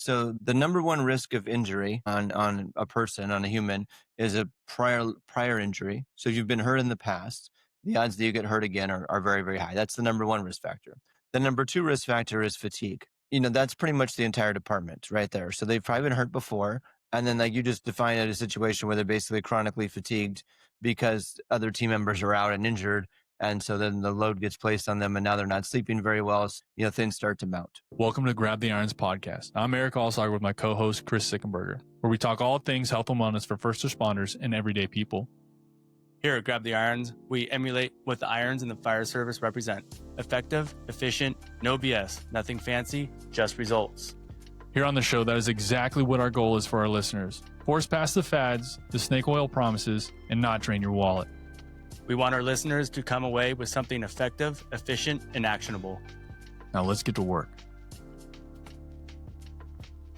So the number one risk of injury on a person, on a human, is a prior injury. So if you've been hurt in the past, the odds that you get hurt again are very, very high. That's the number one risk factor. The number two risk factor is fatigue. That's pretty much the entire department right there. So they've probably been hurt before. And then like you just define it as a situation where they're basically chronically fatigued because other team members are out and injured. And so then the load gets placed on them and now they're not sleeping very well. So, things start to mount. Welcome to Grab the Irons podcast. I'm Eric Allsauger with my co-host Chris Sickenberger, where we talk all things health and wellness for first responders and everyday people. Here at Grab the Irons, we emulate what the irons in the fire service represent. Effective, efficient, no BS, nothing fancy, just results. Here on the show, that is exactly what our goal is for our listeners. Force past the fads, the snake oil promises, and not drain your wallet. We want our listeners to come away with something effective, efficient, and actionable. Now let's get to work.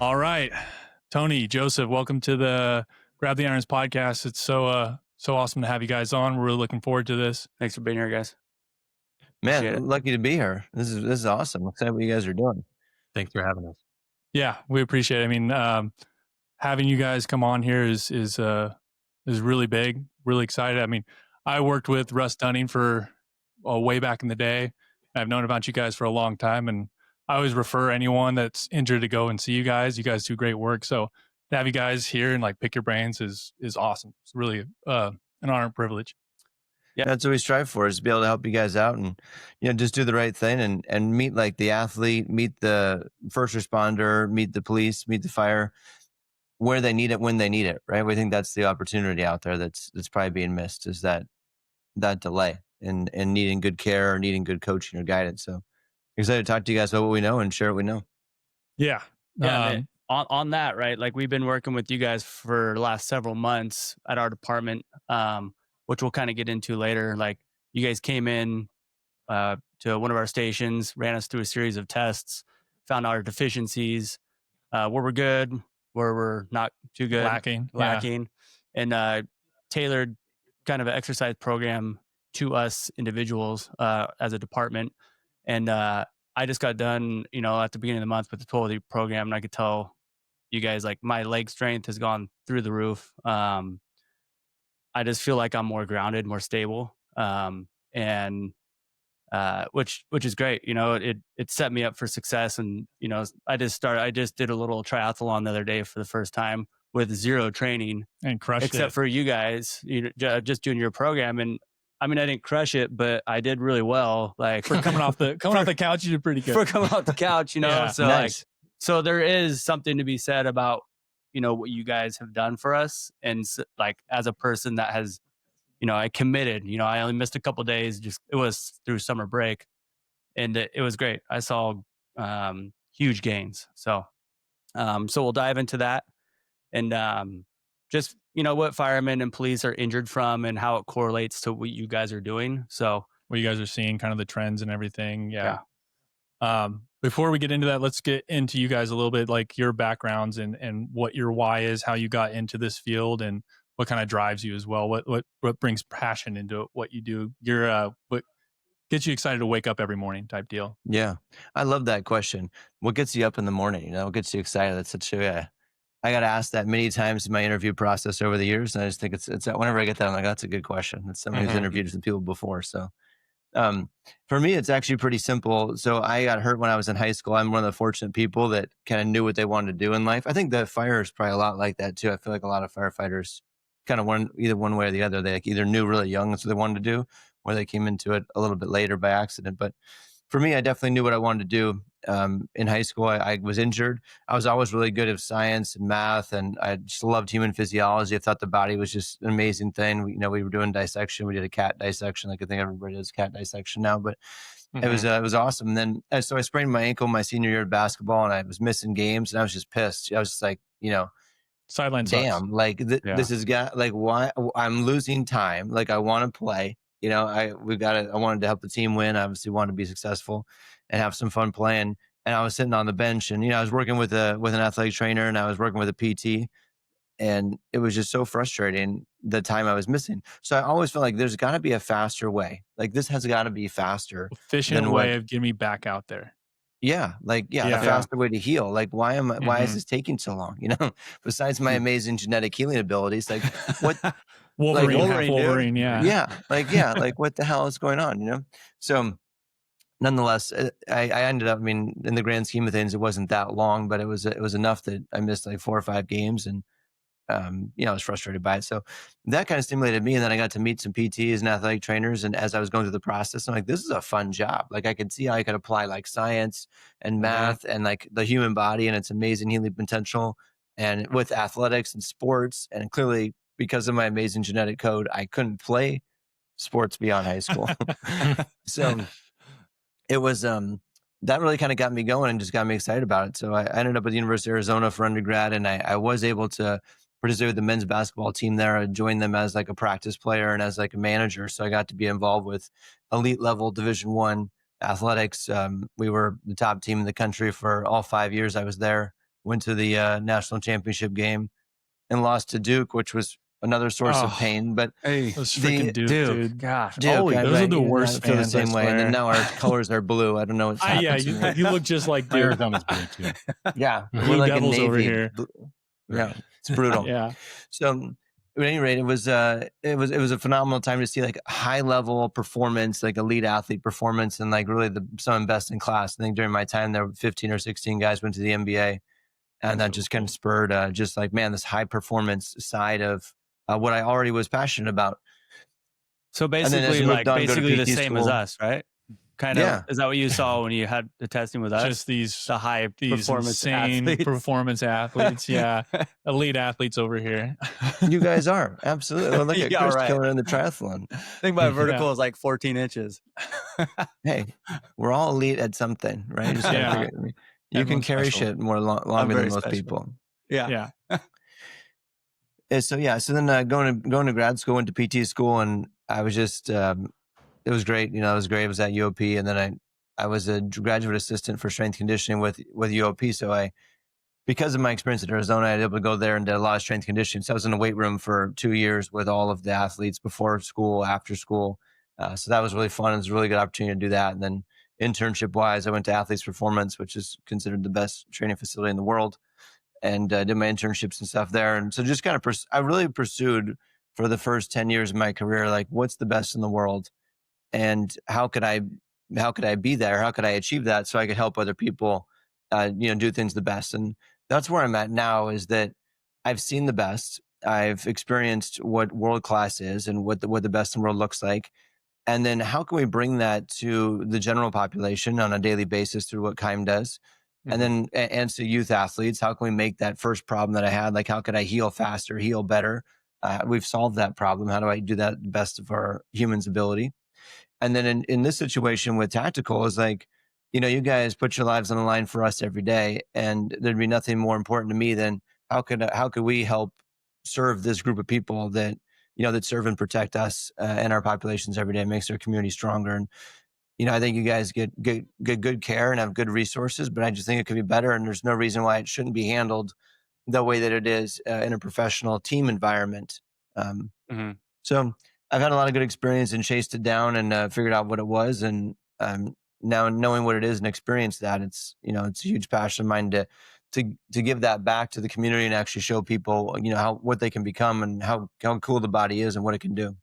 All right, Tony, Joseph, welcome to the Grab the Irons podcast. It's so awesome to have you guys on. We're really looking forward to this. Thanks for being here, guys. Man, lucky to be here. This is awesome. I'm excited what you guys are doing. Thanks for having us. Yeah, we appreciate it. I mean, having you guys come on here is really big. Really excited. I mean, I worked with Russ Dunning for way back in the day. I've known about you guys for a long time, and I always refer anyone that's injured to go and see you guys. You guys do great work. So to have you guys here and like pick your brains is awesome. It's really an honor and privilege. Yeah, that's what we strive for, is to be able to help you guys out and just do the right thing and meet like the athlete, meet the first responder, meet the police, meet the fire where they need it, when they need it, right? We think that's the opportunity out there that's probably being missed, is that delay in needing good care or needing good coaching or guidance. So excited to talk to you guys about what we know and share what we know. Yeah. On that, right? Like we've been working with you guys for the last several months at our department, which we'll kind of get into later. Like you guys came in to one of our stations, ran us through a series of tests, found our deficiencies, where we're good, where we're not too good, lacking, and tailored kind of an exercise program to us individuals as a department. And I just got done, at the beginning of the month with the 12-week program, and I could tell you guys, like, my leg strength has gone through the roof. I just feel like I'm more grounded, more stable, and which is great. It set me up for success. And I just did a little triathlon the other day for the first time with zero training and crushed it. Except for you guys, just doing your program. And I mean, I didn't crush it, but I did really well. Like for coming off the couch, you did pretty good. For coming off the couch, Yeah, so nice. So there is something to be said about what you guys have done for us, and like as a person that has, I committed. I only missed a couple of days. It was through summer break, and it was great. I saw huge gains. So we'll dive into that, and just what firemen and police are injured from and how it correlates to what you guys are doing. So what you guys are seeing, kind of the trends and everything. Yeah. Before we get into that, let's get into you guys a little bit, like your backgrounds and what your why is, how you got into this field, and what kind of drives you as well. What brings passion into what you do? What gets you excited to wake up every morning type deal? Yeah, I love that question. What gets you up in the morning? What gets you excited? That's such a I got asked that many times in my interview process over the years, and I just think it's whenever I get that, I'm like, that's a good question. It's somebody who's interviewed some people before. So for me, it's actually pretty simple. So I got hurt when I was in high school. I'm one of the fortunate people that kind of knew what they wanted to do in life. I think the fire is probably a lot like that too. I feel like a lot of firefighters kind of either one way or the other. They either knew really young that's what they wanted to do, or they came into it a little bit later by accident. But for me, I definitely knew what I wanted to do. In high school, I was injured. I was always really good at science and math, and I just loved human physiology. I thought the body was just an amazing thing. We were doing dissection. We did a cat dissection. Like I think everybody does cat dissection now, but it was awesome. And then so I sprained my ankle my senior year of basketball, and I was missing games, and I was just pissed. I was just like, sideline damn, sucks. like this is like why I'm losing time. Like I want to play. I wanted to help the team win. I obviously wanted to be successful and have some fun playing. And I was sitting on the bench, and I was working with an athletic trainer, and I was working with a PT, and it was just so frustrating the time I was missing. So I always felt like there's got to be a faster way. Like this has got to be faster, efficient way of getting me back out there. the Yeah. faster way to heal. Like, why is Mhm. this taking so long? Besides my amazing genetic healing abilities, like what, like, Wolverine, half Wolverine, dude. Wolverine. Yeah. like what the hell is going on? So nonetheless, I ended up, I mean, in the grand scheme of things, it wasn't that long, but it was enough that I missed like 4 or 5 games, and I was frustrated by it. So that kind of stimulated me. And then I got to meet some PTs and athletic trainers. And as I was going through the process, I'm like, this is a fun job. Like, I could see how I could apply like science and math and like the human body and its amazing healing potential, and with athletics and sports. And clearly, because of my amazing genetic code, I couldn't play sports beyond high school. So it was that really kind of got me going and just got me excited about it. So I ended up at the University of Arizona for undergrad, and I was able to participate with the men's basketball team there. I joined them as like a practice player and as like a manager. So I got to be involved with elite level Division I athletics. We were the top team in the country for all 5 years I was there. Went to the national championship game and lost to Duke, which was another source of pain. But Hey, Those the freaking Duke, dude. gosh, Duke, always. Those are the right, worst I feel the fans, I same way. And then swear. now our colors are blue. I don't know what's happened. Yeah, to me. you look just like Duke. Arizona's blue too. Yeah, Blue we're like Devils a over navy. here. Yeah, it's brutal. Yeah. So, at any rate, it was a phenomenal time to see like high level performance, like elite athlete performance, and like really some best in class. I think during my time there, 15 or 16 guys went to the NBA, and that just kind of spurred just like, man, this high performance side of what I already was passionate about. So then as basically, we moved like on to go to basically the PT same as school- us, right? Kind of. Yeah. Is that what you saw when you had the testing with us? Just these the high performance insane athletes. performance athletes. Yeah. Elite athletes over here. You guys are absolutely. Well, look at Yeah, Chris right. killing it in the triathlon. I think my vertical is like 14 inches. Hey, we're all elite at something, right? Just gotta Yeah. figure it- you can Everyone's carry special. shit more longer very than most special. people. Yeah. Yeah. So then going to grad school, went to PT school, and I was just it was great. It was great. I was at UOP, and then I was a graduate assistant for strength conditioning with UOP. So because of my experience at Arizona, I was able to go there and did a lot of strength conditioning. So I was in a weight room for 2 years with all of the athletes before school, after school. So that was really fun. It was a really good opportunity to do that. And then internship wise, I went to Athletes Performance, which is considered the best training facility in the world, and did my internships and stuff there. And so just kind of, I really pursued for the first 10 years of my career, like what's the best in the world, and how could I be there? How could I achieve that so I could help other people, do things the best? And that's where I'm at now, is that I've seen the best. I've experienced what world class is and what the best in the world looks like. And then how can we bring that to the general population on a daily basis through what Keim does? And then, and to youth athletes, how can we make that first problem that I had? Like, how could I heal faster, heal better? We've solved that problem. How do I do that best of our humans' ability? And then in this situation with tactical is like, you guys put your lives on the line for us every day, and there'd be nothing more important to me than how could we help serve this group of people that that serve and protect us and our populations every day, makes our community stronger. And I think you guys get good care and have good resources, but I just think it could be better, and there's no reason why it shouldn't be handled the way that it is in a professional team environment. Um, So I've had a lot of good experience and chased it down and figured out what it was. And now knowing what it is and experience that, it's a huge passion of mine to give that back to the community and actually show people what they can become and how cool the body is and what it can do.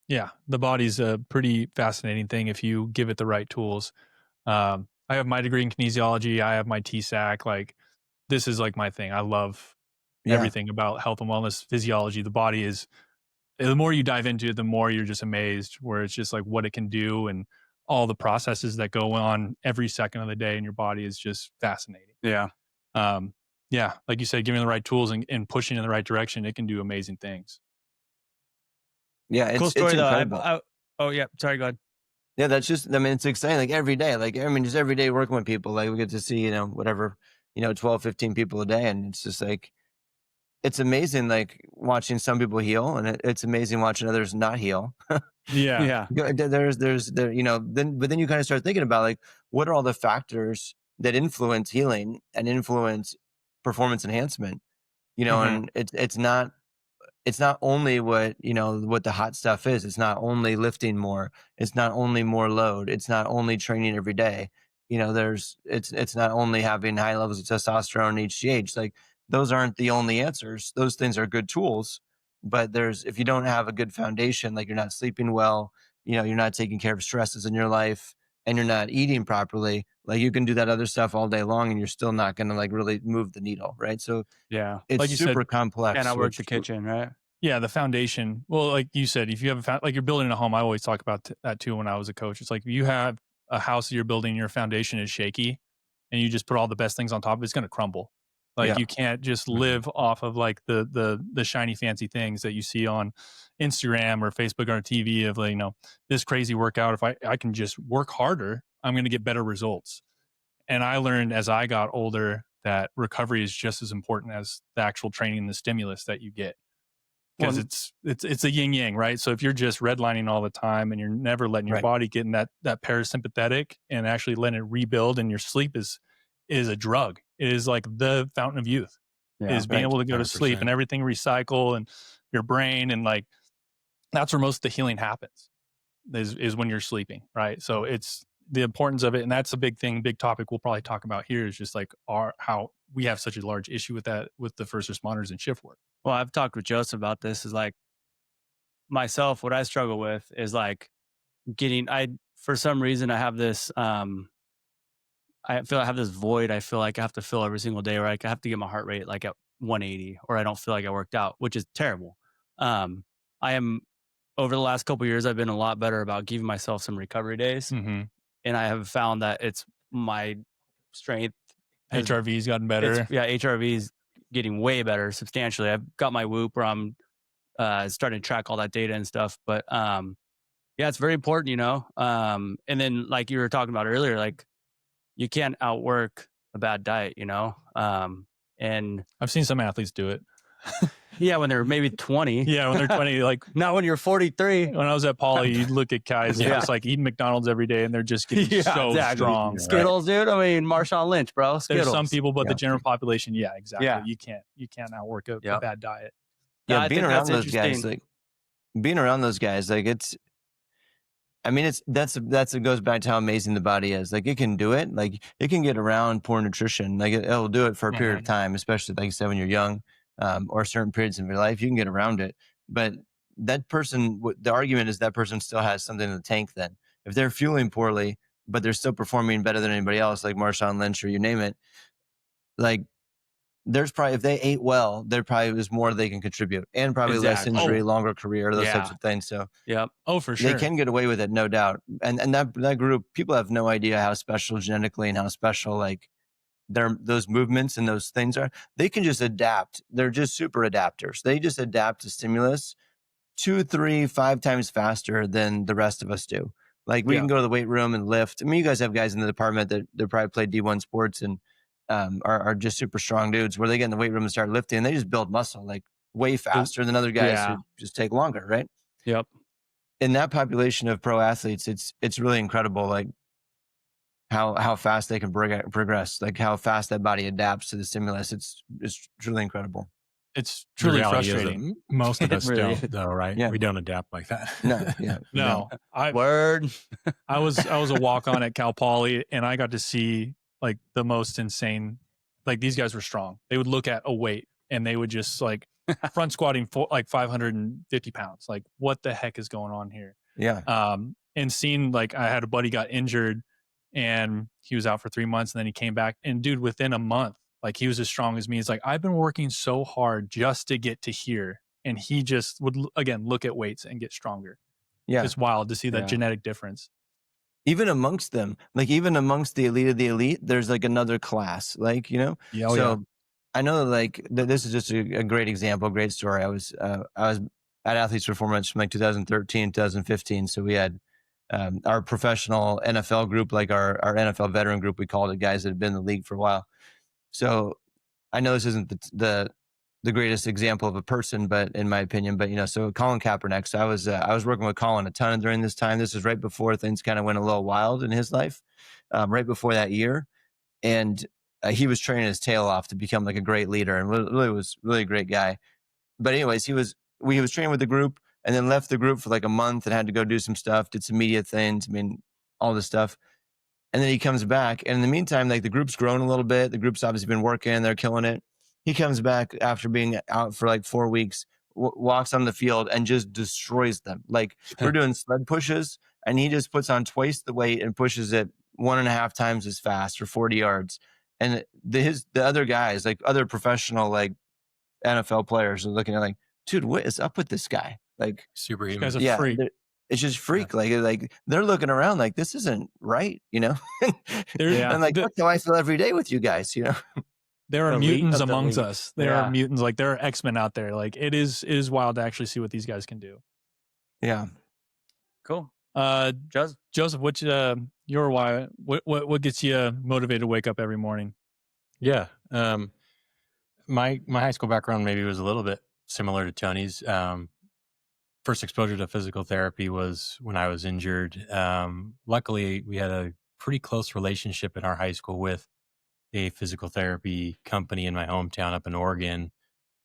Yeah. The body's a pretty fascinating thing if you give it the right tools. I have my degree in kinesiology. I have my TSAC. Like, this is like my thing. I love everything about health and wellness, physiology. The body is, the more you dive into it, the more you're just amazed, where it's just like what it can do and all the processes that go on every second of the day in your body is just fascinating. Yeah. Yeah. Like you said, giving the right tools and pushing in the right direction, it can do amazing things. Yeah. It's, Cool story it's though. incredible. Oh yeah. Sorry, go ahead. Yeah, that's just, it's exciting. Like every day, just every day working with people, like we get to see, whatever, 12, 15 people a day. And it's just like, it's amazing, like watching some people heal, and it's amazing watching others not heal. Yeah. Yeah. But then you kind of start thinking about like, what are all the factors that influence healing and influence performance enhancement? And it's not only what the hot stuff is. It's not only lifting more. It's not only more load. It's not only training every day. it's not only having high levels of testosterone and HGH. Like those aren't the only answers. Those things are good tools, but if you don't have a good foundation, like you're not sleeping well, you're not taking care of stresses in your life, and you're not eating properly, like you can do that other stuff all day long and you're still not going to like really move the needle, right? So Yeah. it's Like you said, super complex. And I work the kitchen, right? Yeah, the foundation. Well, like you said, if you have like you're building a home, I always talk about that too when I was a coach. It's like if you have a house that you're building, your foundation is shaky, and you just put all the best things on top of it, it's going to crumble. Like Yeah. you can't just live off of like the shiny fancy things that you see on Instagram or Facebook or TV of like, this crazy workout. If I can just work harder, I'm going to get better results. And I learned as I got older that recovery is just as important as the actual training and the stimulus that you get. Because it's a yin yang, right? So if you're just redlining all the time and you're never letting your body get in that parasympathetic and actually letting it rebuild, and your sleep is a drug. It is like the fountain of youth, is being able to go to sleep 100%. and everything recycle, and your brain, and like that's where most of the healing happens is when you're sleeping, right? So it's the importance of it, and that's a big thing, big topic we'll probably talk about here is just like how we have such a large issue with that with the first responders and shift work. Well, I've talked with Joseph about this. Is like myself, what I struggle with is like for some reason I have this I feel I have this void I feel like I have to fill every single day, where I have to get my heart rate like at 180, or I don't feel like I worked out, which is terrible. I am, over the last couple of years, I've been a lot better about giving myself some recovery days, and I have found that it's my strength. HRV's gotten better. HRV's getting way better substantially. I've got my Whoop where I'm starting to track all that data and stuff. But it's very important, and then like you were talking about earlier, like you can't outwork a bad diet, and I've seen some athletes do it. Yeah, when they're maybe 20. Yeah, when they're 20, like not when you're 43. When I was at Poly, you'd look at guys just like eating McDonald's every day, and they're just getting strong. Skittles, dude. I mean, Marshawn Lynch, bro. Skittles. There's some people, but the general population, exactly. Yeah. You can't outwork a bad diet. Yeah, being around those guys, like it's. I mean, it goes back to how amazing the body is. Like it can do it. Like it can get around poor nutrition. Like it'll do it for a period of time, especially like you said when you're young, or certain periods of your life, you can get around it. But that person, the argument is that person still has something in the tank. Then, if they're fueling poorly, but they're still performing better than anybody else, like Marshawn Lynch or you name it, like there's probably, if they ate well, there probably was more they can contribute, and probably less injury, longer career, those types of things. So for sure, they can get away with it, no doubt. And that group, people have no idea how special genetically and how special like those movements and those things are. They can just adapt. They're just super adapters. They just adapt to stimulus 2, 3, 5 times faster than the rest of us do. Like we can go to the weight room and lift. I mean, you guys have guys in the department that probably play D1 sports and are just super strong dudes, where they get in the weight room and start lifting, and they just build muscle like way faster than other guys who just take longer, right? Yep. In that population of pro athletes, it's really incredible, like how fast they can progress, like how fast that body adapts to the stimulus. It's truly incredible. It's truly frustrating. Most of us really don't, though, right? Yeah. We don't adapt like that. No. I was a walk-on at Cal Poly, and I got to see like the most insane. Like these guys were strong. They would look at a weight and they would just like front squatting for like 550 pounds. Like what the heck is going on here? Yeah. And seeing, like, I had a buddy got injured and he was out for 3 months, and then he came back, and dude, within a month, like he was as strong as me. He's like, I've been working so hard just to get to here. And he just would, again, look at weights and get stronger. Yeah. It's wild to see that genetic difference. Even amongst them, like even amongst the elite of the elite, there's like another class, like, I know that like this is just a great example, great story. I was at Athletes Performance from like 2013, 2015. So we had our professional NFL group, like our NFL veteran group, we called it, guys that had been in the league for a while. So I know this isn't the greatest example of a person, but in my opinion, so Colin Kaepernick. So I was working with Colin a ton during this time. This was right before things kind of went a little wild in his life, right before that year. And he was training his tail off to become like a great leader, and really was really a great guy. But anyways, he was training with the group, and then left the group for like a month and had to go do some stuff, did some media things. I mean, all this stuff. And then he comes back. And in the meantime, like the group's grown a little bit. The group's obviously been working. They're killing it. He comes back after being out for like 4 weeks, walks on the field and just destroys them. Like we're doing sled pushes and he just puts on twice the weight and pushes it 1.5 times as fast for 40 yards. And the other guys, like other professional, like NFL players are looking at like, dude, what is up with this guy? Like, This Superhuman. guy's a yeah, freak. it's just freak. Like they're looking around like this isn't right, you know? Yeah. And like, that's how I feel every day with you guys, you know? There are The elite mutants of the amongst elite. us. There Yeah. are mutants. Like there are X-Men out there. Like it is wild to actually see what these guys can do. Yeah. Cool. Joseph, what's your why? What gets you motivated to wake up every morning? Yeah. My high school background maybe was a little bit similar to Tony's. First exposure to physical therapy was when I was injured. Luckily, we had a pretty close relationship in our high school with a physical therapy company in my hometown up in Oregon.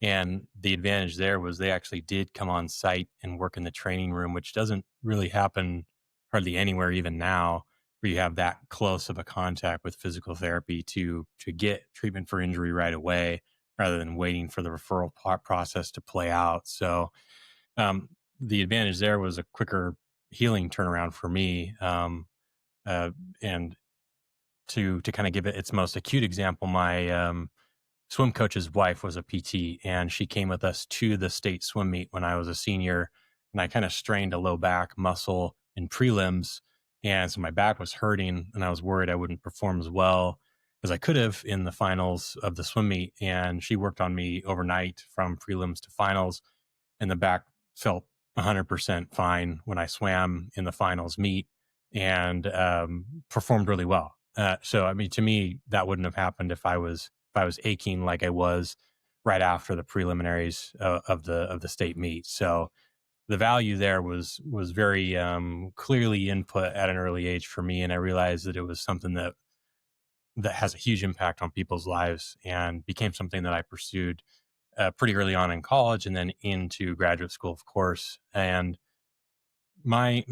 And the advantage there was they actually did come on site and work in the training room, which doesn't really happen hardly anywhere even now, where you have that close of a contact with physical therapy to get treatment for injury right away rather than waiting for the referral process to play out. So the advantage there was a quicker healing turnaround for me. And to kind of give it its most acute example, my swim coach's wife was a PT, and she came with us to the state swim meet when I was a senior, and I kind of strained a low back muscle in prelims, and so my back was hurting, and I was worried I wouldn't perform as well as I could have in the finals of the swim meet. And she worked on me overnight from prelims to finals, and the back felt 100% fine when I swam in the finals meet and performed really well. So, I mean, to me, that wouldn't have happened if I was aching like I was right after the preliminaries of the state meet. So, the value there was very clearly input at an early age for me, and I realized that it was something that has a huge impact on people's lives, and became something that I pursued pretty early on in college, and then into graduate school, of course. And my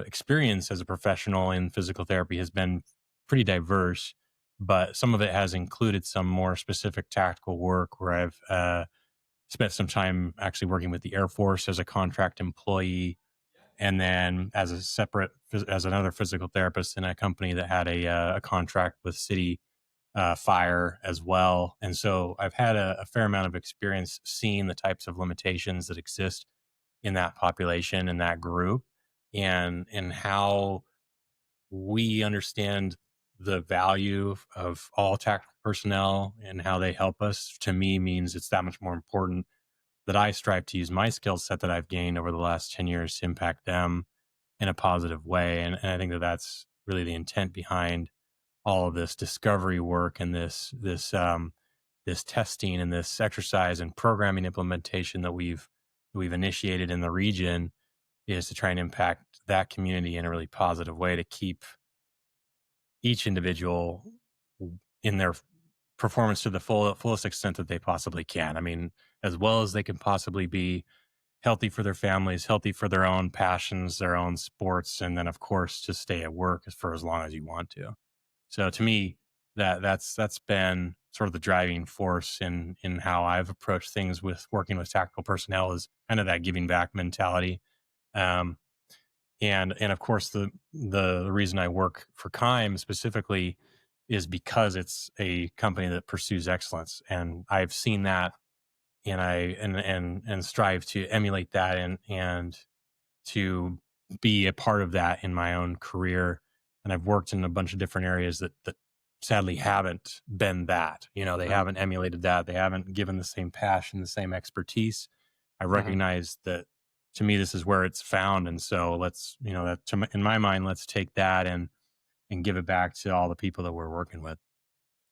experience as a professional in physical therapy has been pretty diverse, but some of it has included some more specific tactical work where I've spent some time actually working with the Air Force as a contract employee, and then as a separate as another physical therapist in a company that had a contract with city fire as well. And so I've had a fair amount of experience seeing the types of limitations that exist in that population and that group, and how we understand the value of all tactical personnel and how they help us. To me, means it's that much more important that I strive to use my skill set that I've gained over the last 10 years to impact them in a positive way. And I think that that's really the intent behind all of this discovery work and this testing and this exercise and programming implementation that we've initiated in the region, is to try and impact that community in a really positive way to keep each individual in their performance to the fullest extent that they possibly can. I mean, as well as they can possibly be, healthy for their families, healthy for their own passions, their own sports, and then of course to stay at work for as long as you want to. So to me, that's been sort of the driving force in how I've approached things with working with tactical personnel, is kind of that giving back mentality. Um, and of course the reason I work for Kime specifically is because it's a company that pursues excellence, and I've seen that, and I strive to emulate that, and to be a part of that in my own career. And I've worked in a bunch of different areas that sadly haven't been that. You know, they haven't emulated that. They haven't given the same passion, the same expertise. I recognize that, to me, this is where it's found. And so let's, in my mind, let's take that and give it back to all the people that we're working with.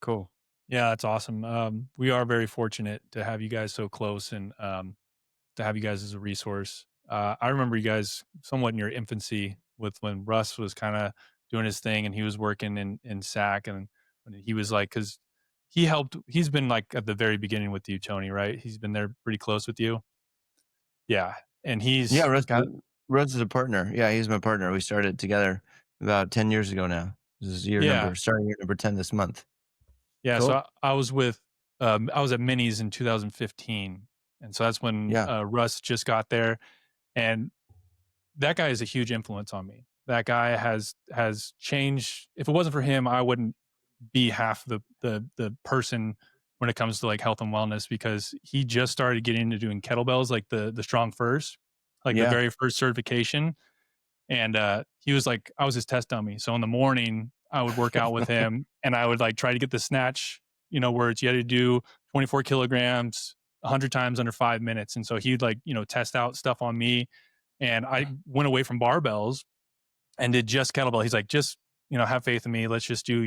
Cool. Yeah, that's awesome. We are very fortunate to have you guys so close, and to have you guys as a resource. I remember you guys somewhat in your infancy, with when Russ was kind of doing his thing and he was working in SAC, and when he was like, because he's been like at the very beginning with you, Tony, right? He's been there pretty close with you. Yeah. And Yeah, got, Russ is a partner. Yeah, he's my partner. We started together about 10 years ago now. This is starting year number 10 this month. Yeah. Cool. So I was with, I was at Minis in 2015. And so that's when Russ just got there. And that guy is a huge influence on me. That guy has changed. If it wasn't for him, I wouldn't be half the person when it comes to like health and wellness, because he just started getting into doing kettlebells, like the strong first, like the very first certification. And he was like, I was his test dummy. So in the morning I would work out with him and I would like try to get the snatch, where you had to do 24 kilograms 100 times under 5 minutes. And so he'd like, test out stuff on me. And I went away from barbells and did just kettlebell. He's like, just, have faith in me. Let's just do,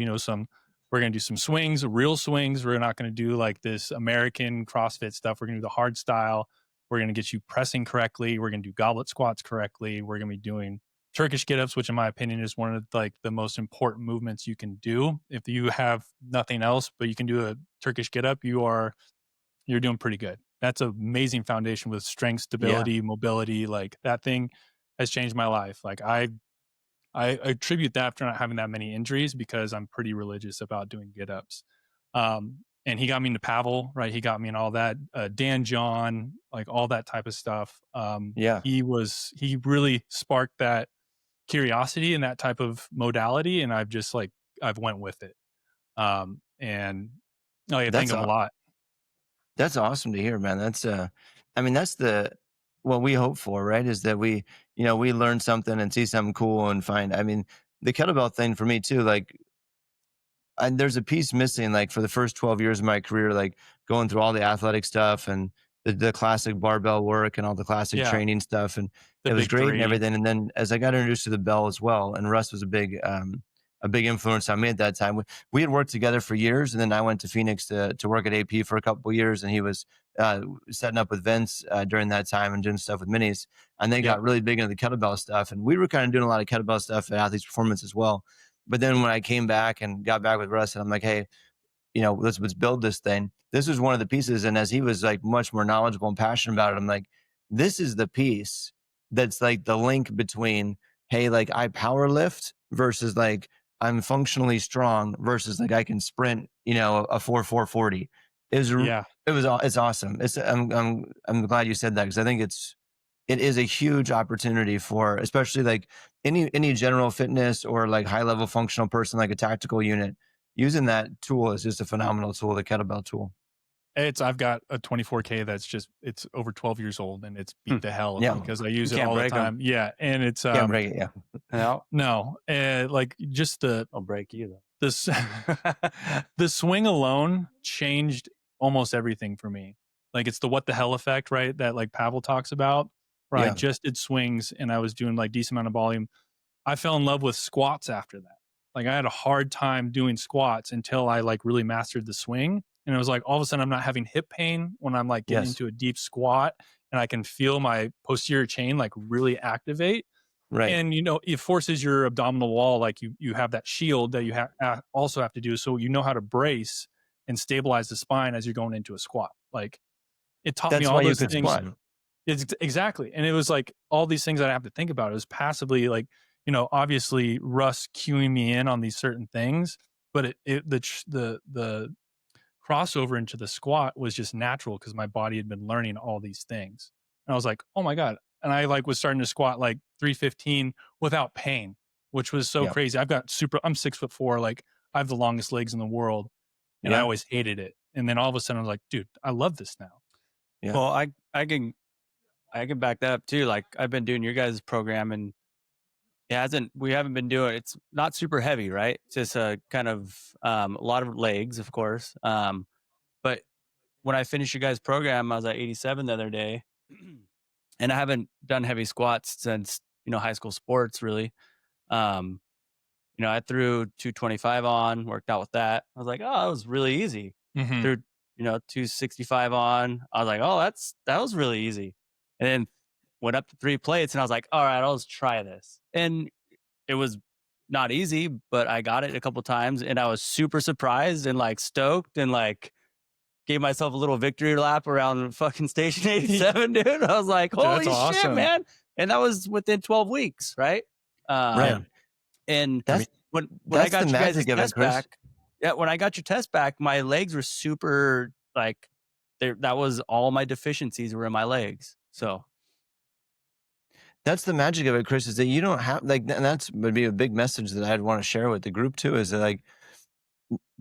we're going to do some swings, real swings. We're not going to do like this American CrossFit stuff. We're going to do the hard style. We're going to get you pressing correctly. We're going to do goblet squats correctly. We're going to be doing Turkish get-ups, which in my opinion is one of like the most important movements you can do. If you have nothing else, but you can do a Turkish get-up, you're doing pretty good. That's an amazing foundation with strength, stability, mobility. Like that thing has changed my life. Like I attribute that to not having that many injuries because I'm pretty religious about doing get-ups. And he got me into Pavel, right? He got me in all that, Dan John, like all that type of stuff. He really sparked that curiosity and that type of modality. And I've went with it. And I thank him a lot. That's awesome to hear, man. That's what we hope for, right? Is that we learn something and see something cool and find, the kettlebell thing for me too, like, and there's a piece missing, like for the first 12 years of my career, like going through all the athletic stuff and the classic barbell work and all the classic training stuff. And it was great and everything. And then as I got introduced to the bell as well, and Russ was a big influence on me at that time. We had worked together for years, and then I went to Phoenix to work at AP for a couple of years, and he was setting up with Vince during that time and doing stuff with Minis. And they got really big into the kettlebell stuff, and we were kind of doing a lot of kettlebell stuff at Athletes Performance as well. But then when I came back and got back with Russ, and I'm like, hey, let's build this thing. This was one of the pieces, and as he was like much more knowledgeable and passionate about it, I'm like, this is the piece that's like the link between, hey, like I power lift versus like I'm functionally strong versus like I can sprint, a 4.40. It's awesome. I'm glad you said that, because I think it is a huge opportunity for, especially like any general fitness or like high level functional person, like a tactical unit. Using that tool is just a phenomenal tool, the kettlebell tool. I've got a 24K it's over 12 years old, and it's beat to hell because I use it all the time. Yeah. And it's, can't break it. Yeah. No. Like just I'll break you though. The swing alone changed almost everything for me. Like it's the what the hell effect, right? That like Pavel talks about, where I just did swings and I was doing like decent amount of volume. I fell in love with squats after that. Like I had a hard time doing squats until I like really mastered the swing. And it was like, all of a sudden I'm not having hip pain when I'm like getting into a deep squat, and I can feel my posterior chain like really activate. Right. And, it forces your abdominal wall. Like you have that shield that you also have to do. So how to brace and stabilize the spine as you're going into a squat. Like it taught me all those things. Squat. It's exactly. And it was like all these things that I have to think about. It was passively like, obviously Russ cueing me in on these certain things, but the crossover into the squat was just natural because my body had been learning all these things. And I was like, oh my God. And I like was starting to squat like 315 without pain, which was so crazy. I'm 6'4", like I have the longest legs in the world, and I always hated it. And then all of a sudden I was like, dude, I love this now. Yeah. Well, I can back that up too. Like I've been doing your guys' program, and we haven't been doing, it's not super heavy, right? It's just a kind of a lot of legs, of course. But when I finished your guys' program, I was at 87 the other day, and I haven't done heavy squats since, high school sports really. I threw 225 on, worked out with that. I was like, oh, that was really easy. Mm-hmm. Threw, 265 on. I was like, oh, that was really easy. And then went up to 3 plates, and I was like, all right, I'll just try this. And it was not easy, but I got it a couple times, and I was super surprised and like stoked, and like gave myself a little victory lap around fucking station 87, dude. I was like, holy shit, awesome, man. And that was within 12 weeks, right? Right. And when I That's got the you guys' magic of it, test Chris. back, yeah, when I got your test back, my legs were super like that was all my deficiencies were in my legs. So That's the magic of it, Chris, is that you don't have like, and that's would be a big message that I'd want to share with the group too, is that like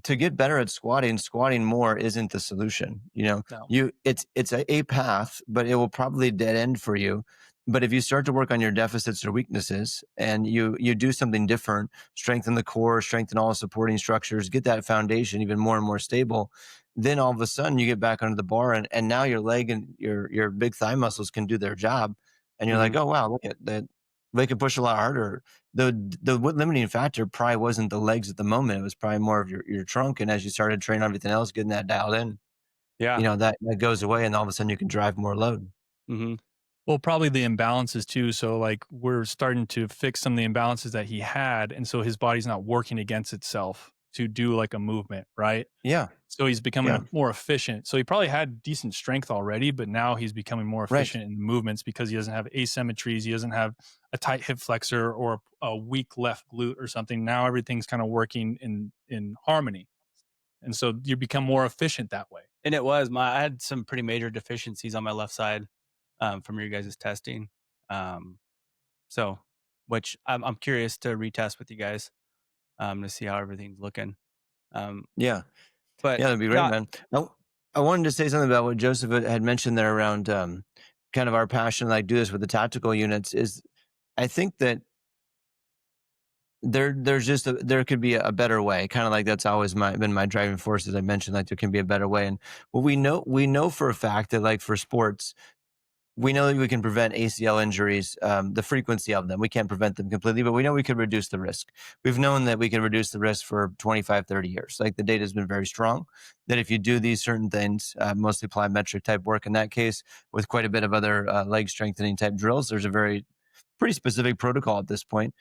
to get better at squatting more isn't the solution. You know, no. It's a path, but it will probably dead end for you. But if you start to work on your deficits or weaknesses and you do something different, strengthen the core, strengthen all supporting structures, get that foundation even more and more stable, then all of a sudden you get back under the bar and now your leg and your big thigh muscles can do their job. And you're like, oh wow, look at that. They can push a lot harder. The limiting factor probably wasn't the legs at the moment. It was probably more of your trunk. And as you started training everything else, getting that dialed in, Yeah. you know, that goes away and all of a sudden you can drive more load. Mm-hmm. Well, probably the imbalances too. So like we're starting to fix some of the imbalances that he had. And so his body's not working against itself to do like a movement, right? Yeah. So he's becoming Yeah. more efficient. So he probably had decent strength already, but now he's becoming more Right. efficient in movements because he doesn't have asymmetries. He doesn't have a tight hip flexor or a weak left glute or something. Now everything's kind of working in harmony. And so you become more efficient that way. And I had some pretty major deficiencies on my left side from your guys' testing. So which I'm curious to retest with you guys to see how everything's looking. Yeah. But Yeah, that'd be great, man. I wanted to say something about what Joseph had mentioned there around kind of our passion, like do this with the tactical units. Is I think that there's just there could be a better way. Kind of like that's always been my driving force, as I mentioned. Like there can be a better way, and well, we know for a fact that like for sports, we know that we can prevent ACL injuries, the frequency of them. We can't prevent them completely, but we know we can reduce the risk. We've known that we can reduce the risk for 25, 30 years. Like the data has been very strong that if you do these certain things, mostly plyometric type work in that case, with quite a bit of other leg strengthening type drills, there's a pretty specific protocol at this point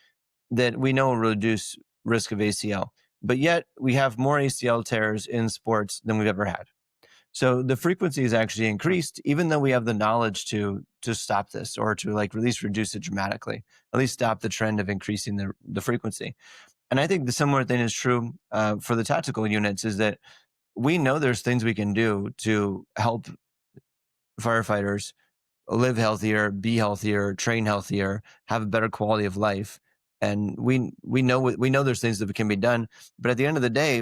that we know will reduce risk of ACL. But yet we have more ACL tears in sports than we've ever had. So the frequency is actually increased, even though we have the knowledge to stop this or to like at least reduce it dramatically, at least stop the trend of increasing the frequency. And I think the similar thing is true for the tactical units is that we know there's things we can do to help firefighters live healthier, be healthier, train healthier, have a better quality of life. And we know there's things that can be done. But at the end of the day,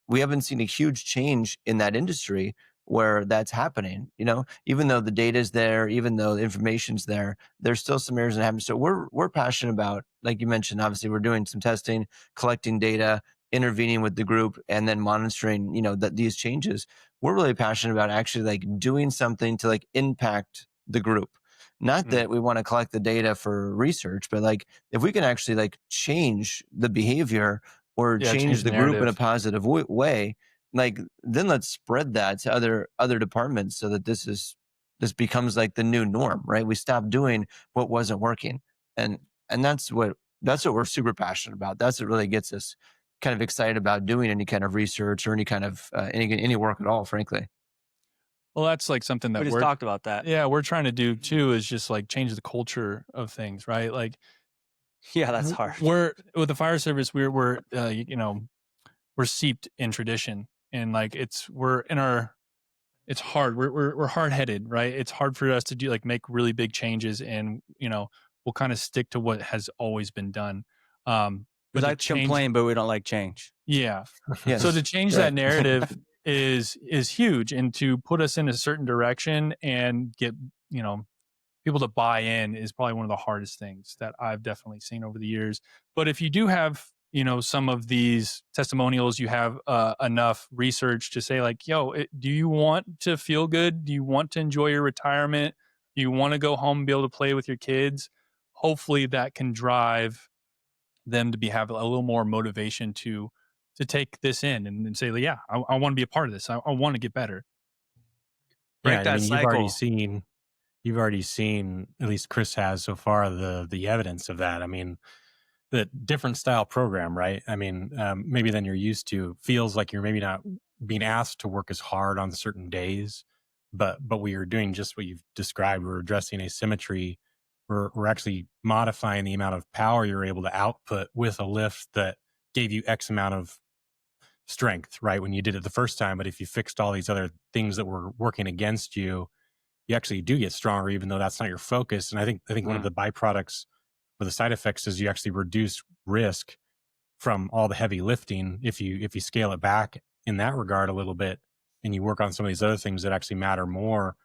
we haven't seen a huge change in that industry where that's happening. You know, even though the data is there, even though the information's there, there's still some areas that happen. So we're passionate about, like you mentioned, obviously we're doing some testing, collecting data, intervening with the group, and then monitoring, you know, that these changes. We're really passionate about actually like doing something to like impact the group. Not that we want to collect the data for research, but like if we can actually like change the behavior or change the group in a positive way, like then let's spread that to other departments so that this becomes like the new norm, right? We stop doing what wasn't working, and that's what we're super passionate about. That's what really gets us kind of excited about doing any kind of research or any kind of any work at all, frankly. Well, that's like something that we just talked about that. Yeah, we're trying to do too is just like change the culture of things, right? Like, yeah, that's hard. We're with the fire service. We're you know, we're seeped in tradition, and like it's hard. We're hard headed, right? It's hard for us to do like make really big changes, and you know, we'll kind of stick to what has always been done. We like to complain, but we don't like change. Yeah. Yes. So to change that narrative is huge, and to put us in a certain direction and get, you know, people to buy in is probably one of the hardest things that I've definitely seen over the years. But if you do have, you know, some of these testimonials, you have enough research to say like, yo, do you want to feel good? Do you want to enjoy your retirement? Do you want to go home and be able to play with your kids? Hopefully that can drive them to have a little more motivation to take this in and say, yeah, I want to be a part of this. I want to get better. Break that cycle. You've already seen, at least Chris has so far, the evidence of that. I mean, the different style program, right? I mean, maybe than you're used to, feels like you're maybe not being asked to work as hard on certain days, but we are doing just what you've described. We're addressing asymmetry. We're actually modifying the amount of power you're able to output with a lift that gave you X amount of strength, right, when you did it the first time. But if you fixed all these other things that were working against you, you actually do get stronger, even though that's not your focus. And I think one of the byproducts or the side effects is you actually reduce risk from all the heavy lifting if you scale it back in that regard a little bit, and you work on some of these other things that actually matter more,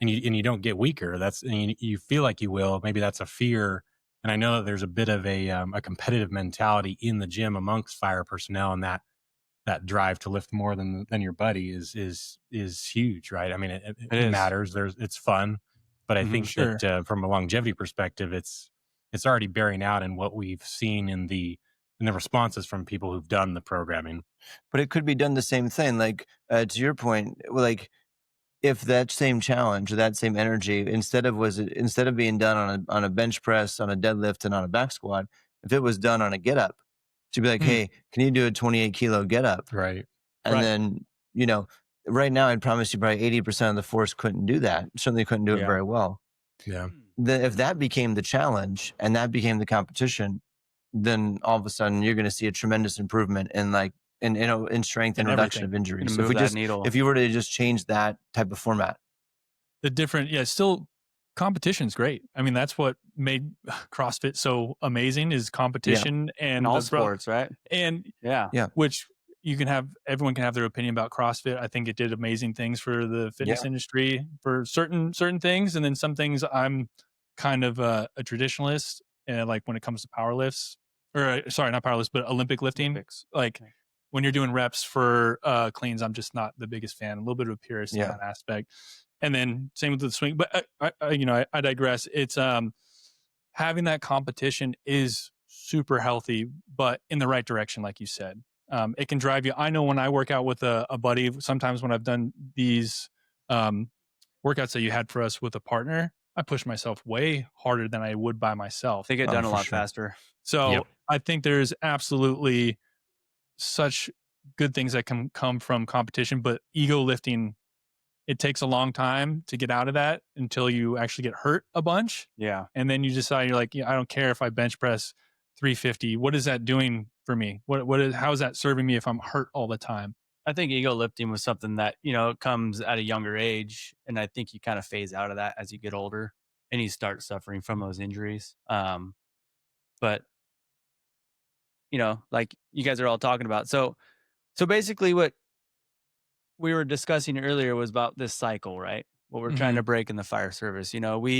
and you don't get weaker. And you feel like you will. Maybe that's a fear. And I know that there's a bit of a competitive mentality in the gym amongst fire personnel, and that drive to lift more than your buddy is huge, right? I mean, it matters. It's fun, but I think that from a longevity perspective, it's already bearing out in what we've seen in the responses from people who've done the programming. But it could be done the same thing. Like to your point, like if that same challenge, that same energy, instead of being done on a bench press, on a deadlift, and on a back squat, if it was done on a get up, to be like, hey, can you do a 28 kilo get up? Right. And then, right now, I'd promise you probably 80% of the force couldn't do that. Certainly couldn't do it very well. Yeah. If that became the challenge and that became the competition, then all of a sudden you're going to see a tremendous improvement in in strength and reduction of injuries. So if you were to just change that type of format, still competition's great. I mean, that's what made CrossFit so amazing is competition and all sports, right? And which everyone can have their opinion about CrossFit. I think it did amazing things for the fitness industry for certain things, and then some things I'm kind of a traditionalist, like when it comes to power lifts, or sorry, not power lifts, but Olympic lifting. Like when you're doing reps for cleans, I'm just not the biggest fan. A little bit of a purist in that aspect. And then same with the swing, but I digress. It's having that competition is super healthy, but in the right direction, like you said. It can drive you. I know when I work out with a buddy, sometimes when I've done these workouts that you had for us with a partner, I push myself way harder than I would by myself. They get done a lot faster. So I think there's absolutely such good things that can come from competition, but ego lifting, it takes a long time to get out of that until you actually get hurt a bunch. Yeah. And then you decide, you're like, I don't care if I bench press 350. What is that doing for me? How is that serving me if I'm hurt all the time? I think ego lifting was something that, comes at a younger age. And I think you kind of phase out of that as you get older and you start suffering from those injuries. But, like you guys are all talking about. So basically what we were discussing earlier was about this cycle, right? What we're trying to break in the fire service. Our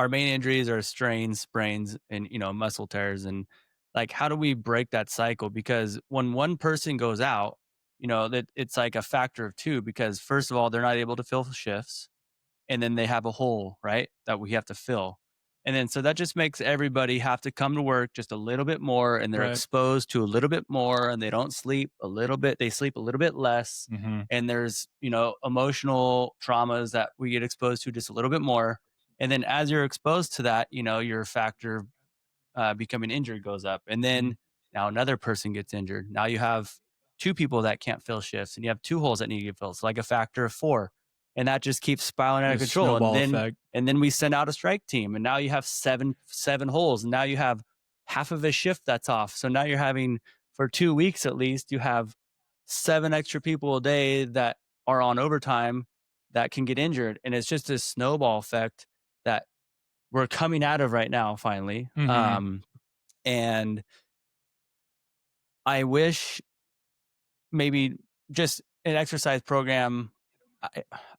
main injuries are strains, sprains, and, muscle tears. And like, how do we break that cycle? Because when one person goes out, that it's like a factor of two, because first of all, they're not able to fill shifts. And then they have a hole, right, that we have to fill. And then, so that just makes everybody have to come to work just a little bit more, and they're exposed to a little bit more, and they don't sleep a little bit. They sleep a little bit less. And there's, emotional traumas that we get exposed to just a little bit more. And then as you're exposed to that, your factor becoming injured goes up. And then now another person gets injured. Now you have two people that can't fill shifts, and you have two holes that need to get filled. It's like a factor of four. And that just keeps spiraling out of control. And then we send out a strike team, and now you have seven holes, and now you have half of a shift that's off. So now you're having, for 2 weeks at least, you have 7 extra people a day that are on overtime that can get injured. And it's just this snowball effect that we're coming out of right now, finally. And I wish maybe just an exercise program.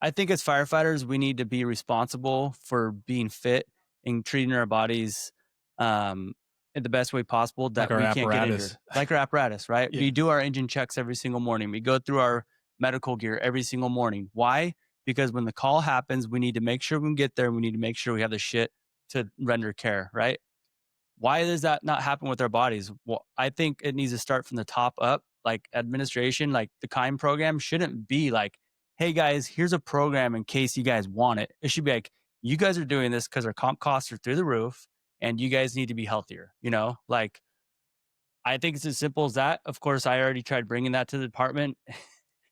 I think as firefighters, we need to be responsible for being fit and treating our bodies in the best way possible, that we can't get injured. Like our apparatus, right? We do our engine checks every single morning. We go through our medical gear every single morning. Why? Because when the call happens, we need to make sure we can get there. We need to make sure we have the shit to render care, right? Why does that not happen with our bodies? Well, I think it needs to start from the top up. Like administration, like the KIND program shouldn't be like, hey guys, here's a program in case you guys want it. It should be like, you guys are doing this because our comp costs are through the roof and you guys need to be healthier. Like, I think it's as simple as that. Of course, I already tried bringing that to the department.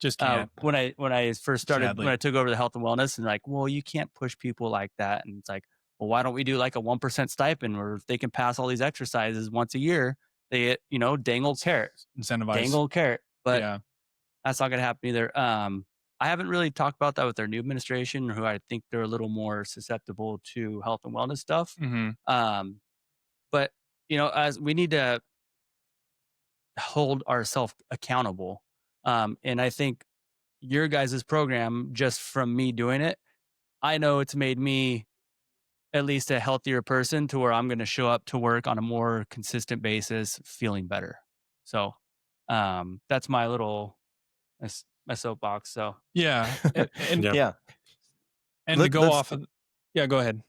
Just can't. When I first started, Sadly. when I took over the health and wellness, and like, well, you can't push people like that. And it's like, well, why don't we do like a 1% stipend where they can pass all these exercises once a year they, dangle carrot, Incentivize. dangle carrot, but Yeah. that's not going to happen either. I haven't really talked about that with their new administration, who I think they're a little more susceptible to health and wellness stuff. Mm-hmm. But as we need to hold ourselves accountable. And I think your guys' program, just from me doing it, I know it's made me at least a healthier person to where I'm going to show up to work on a more consistent basis, feeling better. So that's my little my soapbox. So Yeah. And Yep. Yeah. to go Let's- off of, yeah, go ahead.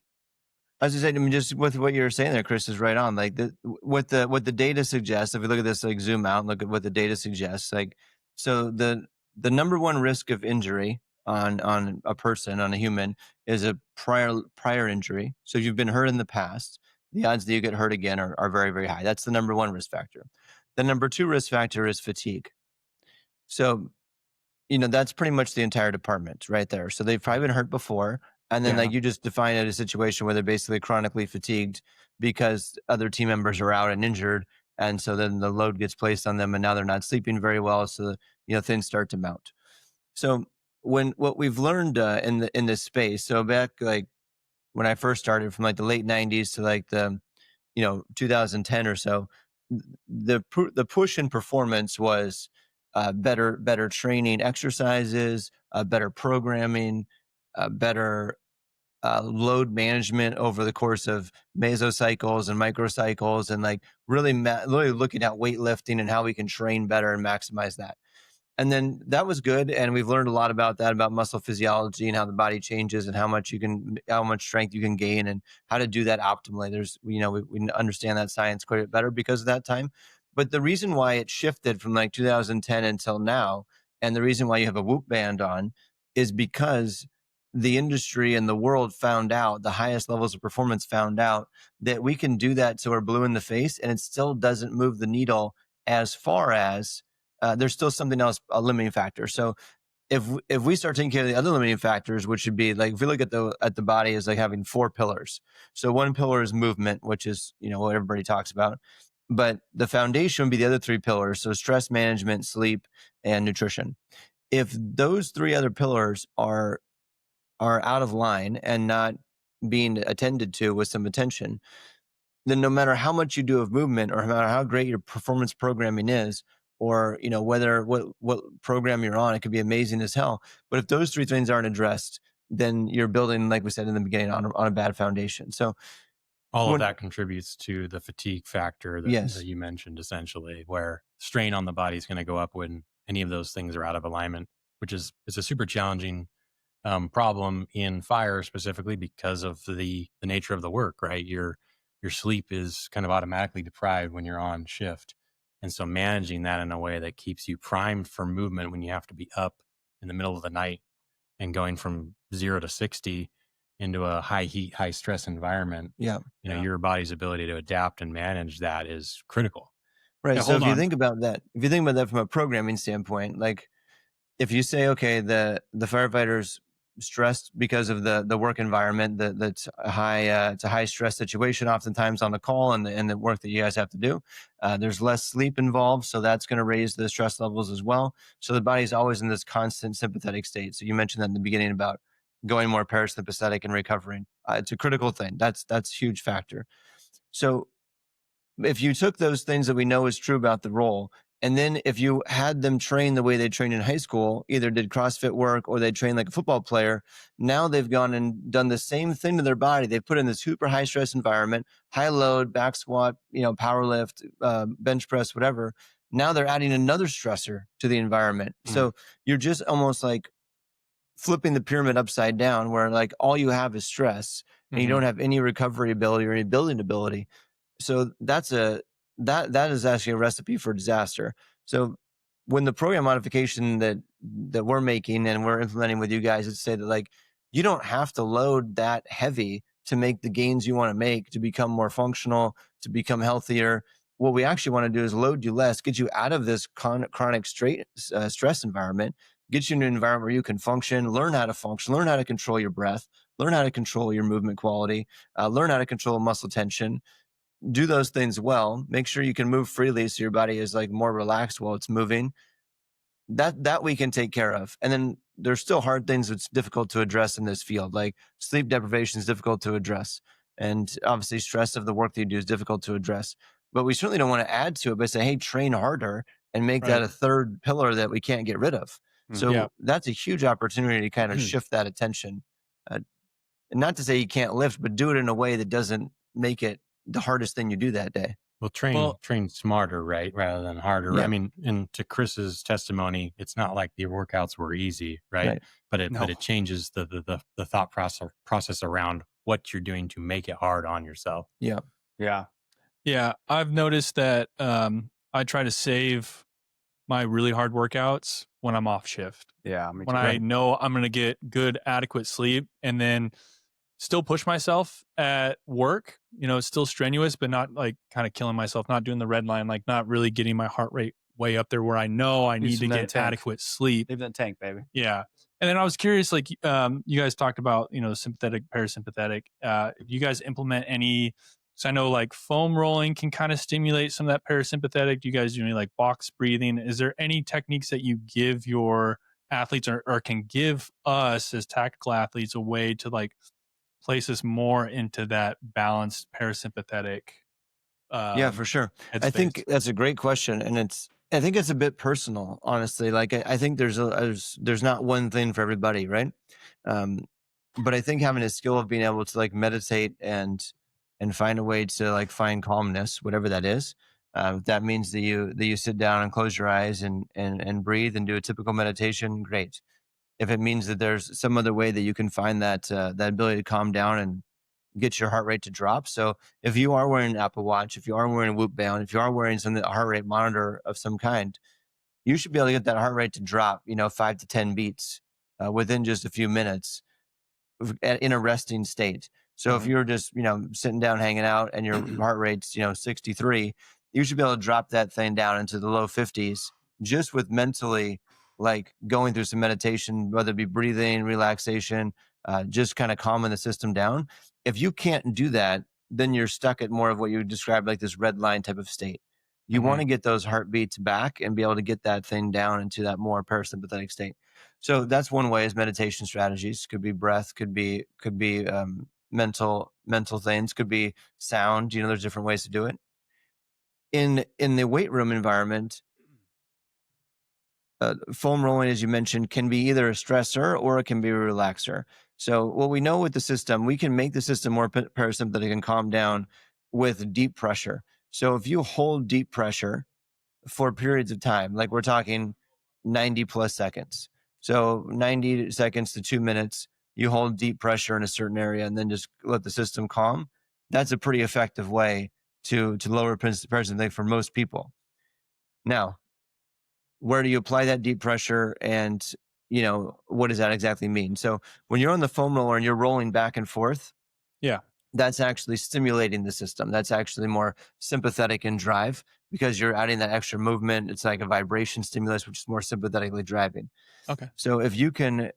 I was just saying, I mean, just with what you were saying there, Chris, is right on. Like what the data suggests, if we look at this, like zoom out and look at what the data suggests, like, so the number one risk of injury on a person, on a human, is a prior injury. So if you've been hurt in the past, the odds that you get hurt again are very, very high. That's the number one risk factor. The number two risk factor is fatigue. So, that's pretty much the entire department right there. So they've probably been hurt before. And then Yeah. like you just define it as a situation where they're basically chronically fatigued because other team members are out and injured. And so then the load gets placed on them and now they're not sleeping very well. So, things start to mount. So what we've learned in this space, so back like when I first started from like the late 90s to like the 2010 or so, the push in performance was better training exercises, better programming, better load management over the course of mesocycles and microcycles, and like really looking at weightlifting and how we can train better and maximize that. And then that was good. And we've learned a lot about that, about muscle physiology and how the body changes and how much strength you can gain and how to do that optimally. There's, we understand that science quite a bit better because of that time. But the reason why it shifted from like 2010 until now, and the reason why you have a Whoop band on, is because the industry and the world found out, the highest levels of performance found out that we can do that till we're blue in the face and it still doesn't move the needle as far as there's still something else, a limiting factor. So if we start taking care of the other limiting factors, which should be like, if we look at the body as like having 4 pillars. So one pillar is movement, which is, what everybody talks about. But the foundation would be the other 3 pillars. So stress management, sleep, and nutrition. If those 3 other pillars are out of line and not being attended to with some attention, then no matter how much you do of movement or no matter how great your performance programming is, or whether what program you're on, it could be amazing as hell. But if those 3 things aren't addressed, then you're building, like we said in the beginning, on a bad foundation. So all of that contributes to the fatigue factor that, Yes. that you mentioned, essentially, where strain on the body is going to go up when any of those things are out of alignment, which is a super challenging problem in fire, specifically because of the nature of the work, right? Your sleep is kind of automatically deprived when you're on shift. And so managing that in a way that keeps you primed for movement when you have to be up in the middle of the night and going from 0 to 60 into a high heat, high stress environment, your body's ability to adapt and manage that is critical. Right. Yeah, so hold if you on. think about that from a programming standpoint, like if you say, okay, the firefighters stressed because of the work environment, that's a high, it's a high stress situation oftentimes on the call and the work that you guys have to do. There's less sleep involved, so that's going to raise the stress levels as well. So the body's always in this constant sympathetic state. So you mentioned that in the beginning about going more parasympathetic and recovering. It's a critical thing. That's a huge factor. So if you took those things that we know is true about the role, and then if you had them train the way they trained in high school, either did CrossFit work or they trained like a football player, now they've gone and done the same thing to their body. They've put in this super high stress environment, high load, back squat, power lift, bench press, whatever. Now they're adding another stressor to the environment. So you're just almost like flipping the pyramid upside down, where like all you have is stress and you don't have any recovery ability or any building ability. So that is actually a recipe for disaster. So when the program modification that we're making and we're implementing with you guys is say that like you don't have to load that heavy to make the gains you want to make, to become more functional, to become healthier. What we actually want to do is load you less, get you out of this chronic stress environment, get you in an environment where you can function, learn how to function, learn how to control your breath, learn how to control your movement quality, learn how to control muscle tension. do those things well. Make sure you can move freely so your body is like more relaxed while it's moving. That we can take care of. And then there's still hard things that's difficult to address in this field. Like sleep deprivation is difficult to address. And obviously stress of the work that you do is difficult to address. But we certainly don't want to add to it by saying, hey, train harder and make that Right. a third pillar that we can't get rid of. So Yeah. that's a huge opportunity to kind of shift that attention. And not to say you can't lift, but do it in a way that doesn't make it the hardest thing you do that day. Well, train smarter, right, rather than harder. Yeah. I mean, and to Chris's testimony, it's not like the workouts were easy, right? But it changes the thought process around what you're doing to make it hard on yourself. Yeah. Yeah, I've noticed that I try to save my really hard workouts when I'm off shift. Yeah, me When too. I know I'm going to get good, adequate sleep, and then still push myself at work. It's still strenuous, but not like kind of killing myself, not doing the red line, like not really getting my heart rate way up there where I know I need to some get tank. adequate sleep. Leave that tank, baby. Yeah. And then I was curious, like, you guys talked about, sympathetic, parasympathetic. If you guys implement any, so I know like foam rolling can kind of stimulate some of that parasympathetic. Do you guys do any like box breathing? Is there any techniques that you give your athletes or can give us as tactical athletes a way to like place us more into that balanced parasympathetic? Yeah, for sure. I headspace? think that's a great question, and I think it's a bit personal, honestly. Like I think there's not one thing for everybody, right? But I think having a skill of being able to like meditate and find a way to like find calmness, whatever that is. If that means that you sit down and close your eyes and breathe and do a typical meditation, great. If it means that there's some other way that you can find that ability to calm down and get your heart rate to drop. So if you are wearing an Apple Watch, if you are wearing a Whoop band, if you are wearing a heart rate monitor of some kind, you should be able to get that heart rate to drop, 5 to 10 beats within just a few minutes in a resting state. So if you're just, sitting down, hanging out and your heart rate's, 63, you should be able to drop that thing down into the low 50s just with mentally like going through some meditation, whether it be breathing, relaxation, just kind of calming the system down. If you can't do that, then you're stuck at more of what you described, like this red line type of state. You want to get those heartbeats back and be able to get that thing down into that more parasympathetic state. So that's one way is meditation strategies. Could be breath, could be mental things, could be sound. There's different ways to do it. In the weight room environment, foam rolling, as you mentioned, can be either a stressor or it can be a relaxer. So what we know with the system, we can make the system more parasympathetic and calm down with deep pressure. So if you hold deep pressure for periods of time, like we're talking 90 plus seconds. So 90 seconds to 2 minutes, you hold deep pressure in a certain area and then just let the system calm. That's a pretty effective way to lower parasympathetic for most people. Now, where do you apply that deep pressure and, what does that exactly mean? So when you're on the foam roller and you're rolling back and forth, Yeah. that's actually stimulating the system. That's actually more sympathetic in drive because you're adding that extra movement. It's like a vibration stimulus, which is more sympathetically driving. Okay. So if you can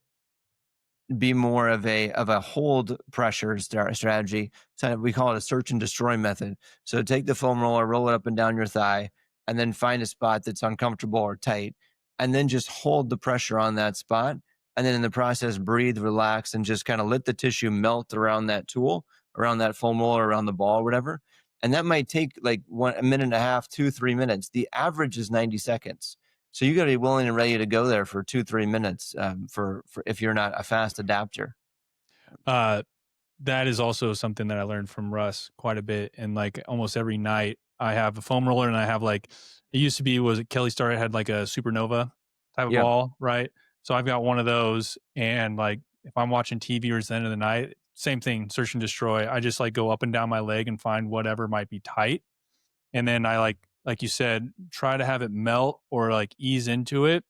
be more of a hold pressure strategy, so we call it a search and destroy method. So take the foam roller, roll it up and down your thigh, and then find a spot that's uncomfortable or tight, and then just hold the pressure on that spot. And then in the process, breathe, relax, and just kind of let the tissue melt around that tool, around that foam roller, around the ball, or whatever. And that might take like a minute and a half, 2-3 minutes. The average is 90 seconds. So you got to be willing and ready to go there for 2-3 minutes for if you're not a fast adapter. That is also something that I learned from Russ quite a bit. And like almost every night I have a foam roller and I have like, it used to be, Kelly Starrett had like a supernova type of ball, right? So I've got one of those. And like, if I'm watching TV or it's the end of the night, same thing, search and destroy. I just like go up and down my leg and find whatever might be tight. And then I like you said, try to have it melt or like ease into it.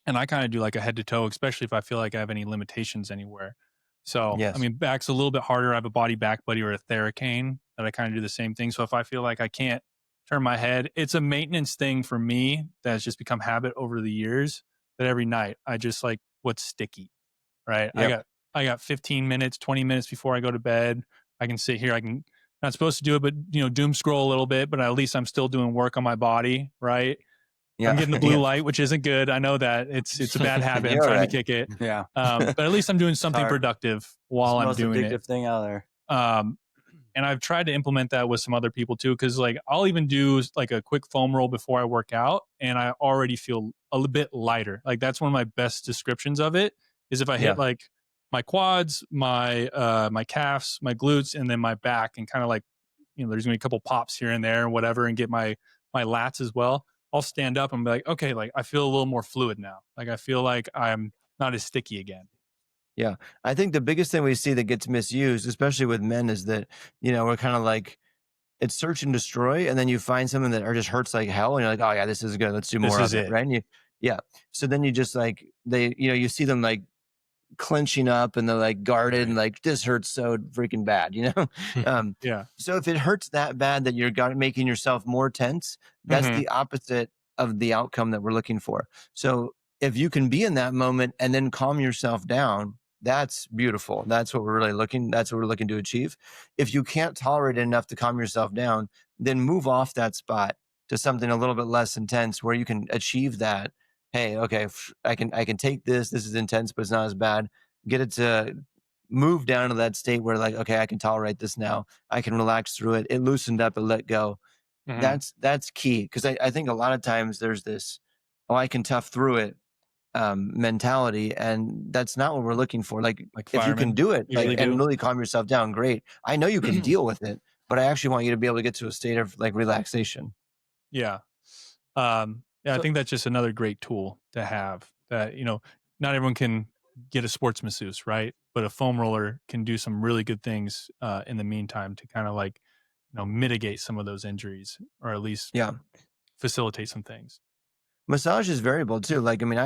And I kind of do like a head to toe, especially if I feel like I have any limitations anywhere. So, Yes. I mean, back's a little bit harder. I have a body back buddy or a Theracane that I kind of do the same thing. So if I feel like I can't turn my head, it's a maintenance thing for me that's just become habit over the years that every night I just like what's sticky, right? Yep. I got 15 minutes, 20 minutes before I go to bed. I can sit here. I can not supposed to do it, but doom scroll a little bit, but at least I'm still doing work on my body, right? I'm getting the blue light, which isn't good. I know that it's a bad habit. I'm You're trying right. to kick it. Yeah. But at least I'm doing something hard. productive It's while the I'm most doing addictive it. thing out there. And I've tried to implement that with some other people too, because like I'll even do like a quick foam roll before I work out, and I already feel a little bit lighter. Like that's one of my best descriptions of it is if I hit like my quads, my calves, my glutes, and then my back, and kind of like there's gonna be a couple pops here and there and whatever, and get my lats as well. I'll stand up and be like, okay, like I feel a little more fluid now. Like I feel like I'm not as sticky again. Yeah. I think the biggest thing we see that gets misused, especially with men, is that, we're kind of like, it's search and destroy. And then you find something that just hurts like hell. And you're like, oh, yeah, this is good. Let's do more This of is it. it. Right. And so then you just like, you see them like clenching up and they're like guarded and like, this hurts so freaking bad, Yeah. So if it hurts that bad that you're making yourself more tense, that's the opposite of the outcome that we're looking for. So if you can be in that moment and then calm yourself down, that's beautiful. That's what we're looking to achieve. If you can't tolerate it enough to calm yourself down, then move off that spot to something a little bit less intense where you can achieve that. Hey, okay, I can take this. This is intense, but it's not as bad. Get it to move down to that state where like, okay, I can tolerate this now. I can relax through it. It loosened up and let go. That's key. Cause I think a lot of times there's this, oh, I can tough through it mentality. And that's not what we're looking for. Like if you can do it and really calm yourself down, great. I know you can deal with it, but I actually want you to be able to get to a state of like relaxation. Yeah. I think that's just another great tool to have that, not everyone can get a sports masseuse, right? But a foam roller can do some really good things in the meantime to kind of like, mitigate some of those injuries or at least facilitate some things. Massage is variable too. Like, I mean,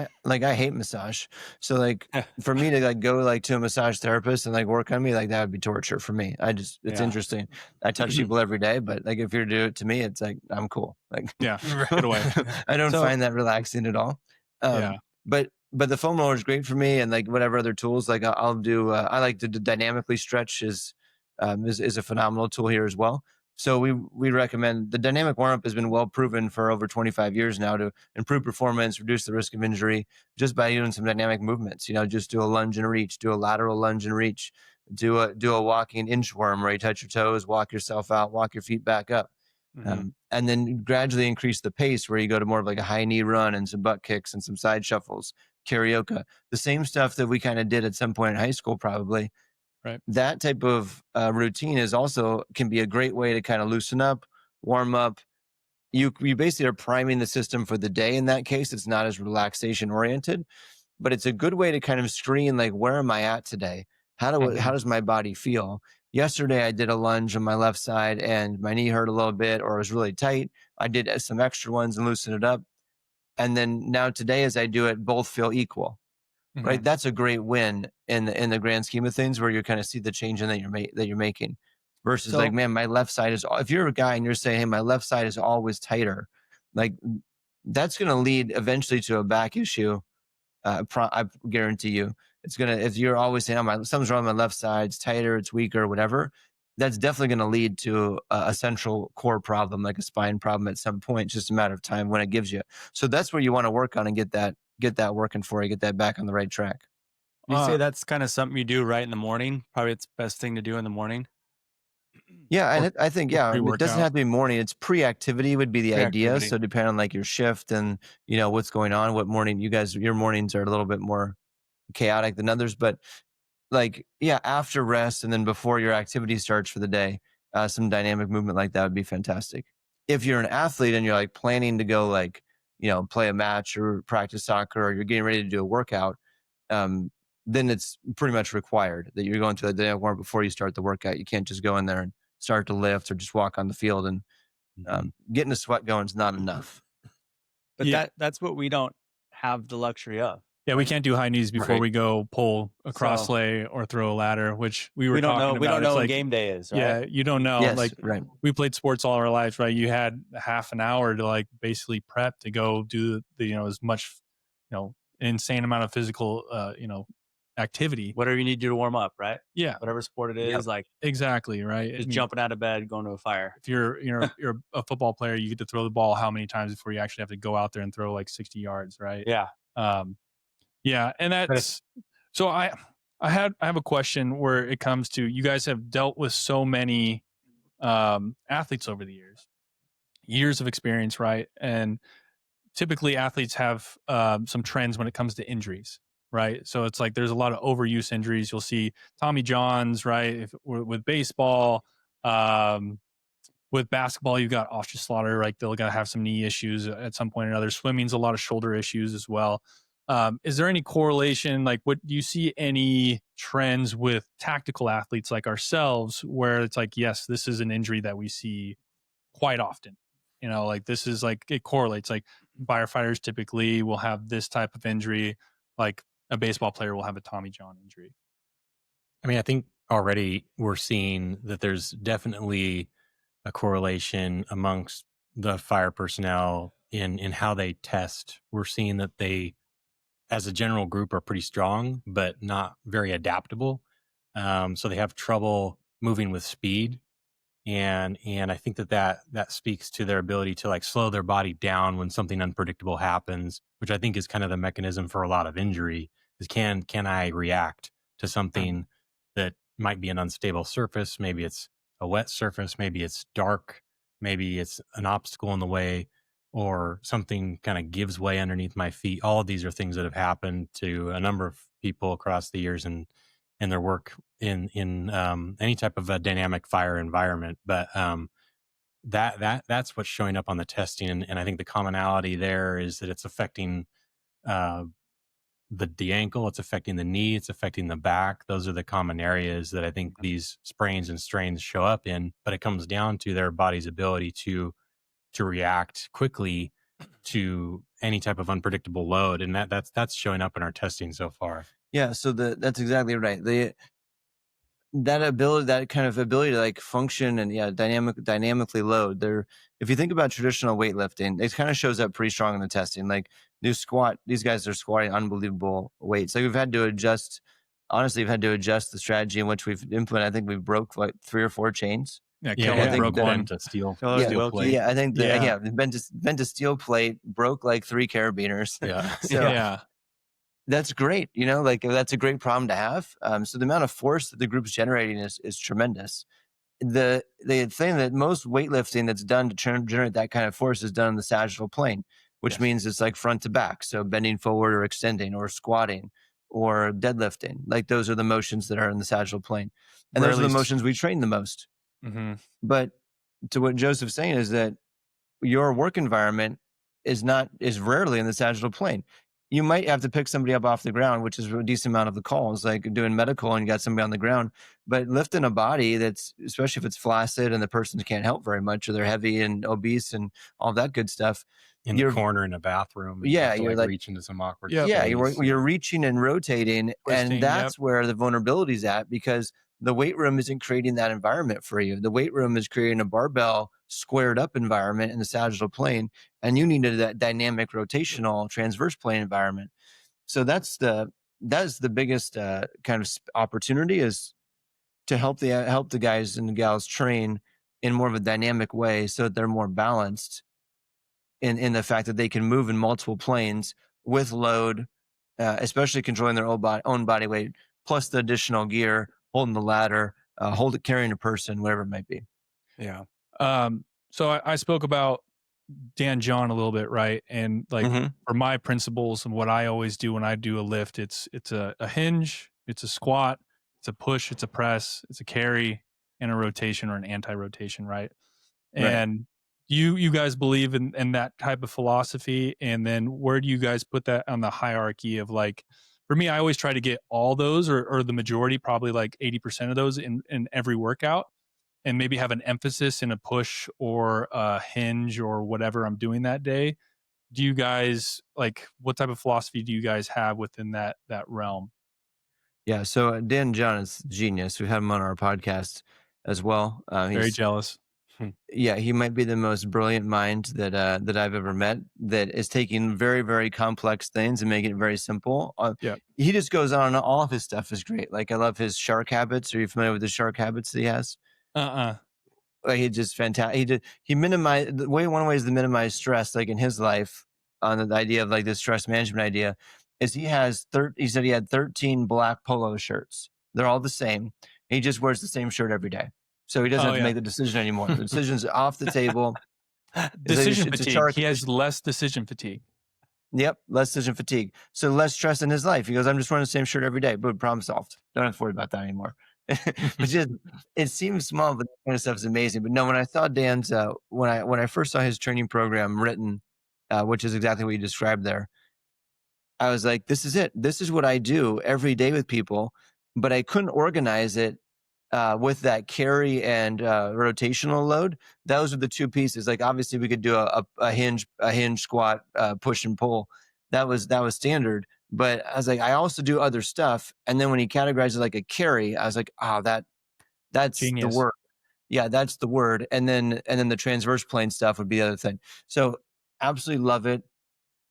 I hate massage. So like for me to like go like to a massage therapist and like work on me, like that would be torture for me. It's interesting. I touch people every day, but like if you're to do it to me, it's like, I'm cool. Like, get away. I don't find that relaxing at all. But the foam roller is great for me and like whatever other tools, like I'll do, I like to dynamically stretch is a phenomenal tool here as well. So we recommend the dynamic warm-up has been well proven for over 25 years now to improve performance, reduce the risk of injury just by doing some dynamic movements. Just do a lunge and reach, do a lateral lunge and reach, do a walking inchworm where you touch your toes, walk yourself out, walk your feet back up. And then gradually increase the pace where you go to more of like a high knee run and some butt kicks and some side shuffles, karaoke, the same stuff that we kind of did at some point in high school, probably. Right. That type of routine can be a great way to kind of loosen up, warm up. You basically are priming the system for the day. In that case, it's not as relaxation oriented, but it's a good way to kind of screen like, where am I at today? How does my body feel? Yesterday, I did a lunge on my left side and my knee hurt a little bit, or it was really tight. I did some extra ones and loosened it up. And then now today, as I do it, both feel equal. Right. That's a great win in the grand scheme of things where you kind of see the change in that you're making versus like, man, my left side is, if you're a guy and you're saying, hey, my left side is always tighter, like that's going to lead eventually to a back issue. I guarantee you it's going to, if you're always saying, oh, something's wrong with my left side, it's tighter, it's weaker, whatever, that's definitely going to lead to a central core problem, like a spine problem at some point. It's just a matter of time when it gives you. So that's where you want to work on and get that working for you, get that back on the right track. You say that's kind of something you do right in the morning? Probably it's the best thing to do in the morning. Yeah, and I think, it doesn't have to be morning. It's pre-activity would be the idea. So depending on like your shift and, what's going on, what morning your mornings are a little bit more chaotic than others. But like, after rest and then before your activity starts for the day, some dynamic movement like that would be fantastic. If you're an athlete and you're like planning to go like, play a match or practice soccer or you're getting ready to do a workout, then it's pretty much required that you're going through the dynamic warm before you start the workout. You can't just go in there and start to lift or just walk on the field and getting the sweat going is not enough. But that's what we don't have the luxury of. Yeah, we can't do high knees before we go pull a cross lay or throw a ladder, which we were talking about. We don't know when game day is, right? Yeah, you don't know. Yes, like, we played sports all our lives, right? You had half an hour to like basically prep to go do the, as much, insane amount of physical, activity. Whatever you need to do to warm up, right? Yeah, Whatever sport it is, like exactly, right. just jumping out of bed, going to a fire. If you're a football player, you get to throw the ball how many times before you actually have to go out there and throw like 60 yards, right? Yeah. Yeah, and that's so I have a question where it comes to, you guys have dealt with so many athletes over the years of experience, right? And typically athletes have some trends when it comes to injuries, right? So it's like there's a lot of overuse injuries. You'll see Tommy Johns, right? With baseball, with basketball, you've got Slaughter, like they're going to have some knee issues at some point or another. Swimming's a lot of shoulder issues as well. Is there any correlation? Like, what do you see any trends with tactical athletes like ourselves where it's like, yes, this is an injury that we see quite often? You know, like this is like, it correlates. Like firefighters typically will have this type of injury. Like a baseball player will have a Tommy John injury. I mean, I think already we're seeing that there's definitely a correlation amongst the fire personnel in how they test. We're seeing that they, as a general group, are pretty strong, but not very adaptable. So they have trouble moving with speed. And I think that speaks to their ability to like slow their body down when something unpredictable happens, which I think is kind of the mechanism for a lot of injury, is can I react to something that might be an unstable surface? Maybe it's a wet surface, maybe it's dark, maybe it's an obstacle in the way, or something kind of gives way underneath my feet. All of these are things that have happened to a number of people across the years and their work in any type of a dynamic fire environment. But that's what's showing up on the testing. And I think the commonality there is that it's affecting the ankle, it's affecting the knee, it's affecting the back. Those are the common areas that I think these sprains and strains show up in. But it comes down to their body's ability to react quickly to any type of unpredictable load, and that's showing up in our testing so far. Yeah, so that's exactly right. That kind of ability to like function and dynamically load. If you think about traditional weightlifting, it kind of shows up pretty strong in the testing. Like these guys are squatting unbelievable weights. Like we've had to adjust the strategy in which we've implemented. I think we broke like 3 or 4 chains. Yeah, I think broke one to steel. Yeah, plate. yeah, I think bent to steel plate, broke like 3 carabiners. Yeah. So yeah. that's great. You know, like that's a great problem to have. So the amount of force that the group's generating is tremendous. The thing that most weightlifting that's done to generate that kind of force is done in the sagittal plane, which means it's like front to back. So bending forward or extending or squatting or deadlifting. Like those are the motions that are in the sagittal plane. And those are the motions we train the most. Mm-hmm. But to what Joseph's saying is that your work environment is rarely in the sagittal plane. You might have to pick somebody up off the ground, which is a decent amount of the calls, like doing medical and you got somebody on the ground. But lifting a body that's, especially if it's flaccid and the person can't help very much or they're heavy and obese and all that good stuff. In the corner in a bathroom. You're like reach into some awkward space. Yeah, you're reaching and rotating. Twisting, and that's where the vulnerability is at, because the weight room isn't creating that environment for you. The weight room is creating a barbell squared up environment in the sagittal plane, and you needed that dynamic rotational transverse plane environment. So that's the biggest kind of opportunity, is to help the guys and the gals train in more of a dynamic way so that they're more balanced in the fact that they can move in multiple planes with load, especially controlling their own body weight, plus the additional gear, holding the ladder, carrying a person, whatever it might be. Yeah. So I spoke about Dan John a little bit, right? And like for my principles and what I always do when I do a lift, it's a hinge, it's a squat, it's a push, it's a press, it's a carry, and a rotation or an anti-rotation, right? And you guys believe in that type of philosophy, and then where do you guys put that on the hierarchy of, like, for me, I always try to get all those or the majority, probably like 80% of those in every workout, and maybe have an emphasis in a push or a hinge or whatever I'm doing that day. Do you guys, like, what type of philosophy do you guys have within that realm? Yeah, so Dan John is genius. We had him on our podcast as well. Very jealous. Yeah, he might be the most brilliant mind that I've ever met. That is taking very, very complex things and making it very simple. Yeah. He just goes on. All of his stuff is great. Like I love his shark habits. Are you familiar with the shark habits that he has? Like he just fantastic. He minimized the way. One way is to minimize stress. Like in his life, on the idea of like this stress management idea, is he said he had 13 black polo shirts. They're all the same. He just wears the same shirt every day, so he doesn't Oh, have to yeah. make the decision anymore. The decision's off the table. Decision It's a fatigue. shark. He has less decision fatigue. Yep, less decision fatigue. So less stress in his life. He goes, I'm just wearing the same shirt every day. Boom, problem solved. Don't have to worry about that anymore. But just, it seems small, but that kind of stuff is amazing. But no, when I saw Dan's, when I first saw his training program written, which is exactly what you described there, I was like, this is it. This is what I do every day with people, but I couldn't organize it with that carry and rotational load. Those are the two pieces. Like obviously we could do a hinge squat, push and pull. That was standard. But I was like, I also do other stuff. And then when he categorized it like a carry, I was like, oh, that's the Genius. word. Yeah, that's the word. And then the transverse plane stuff would be the other thing. So absolutely love it.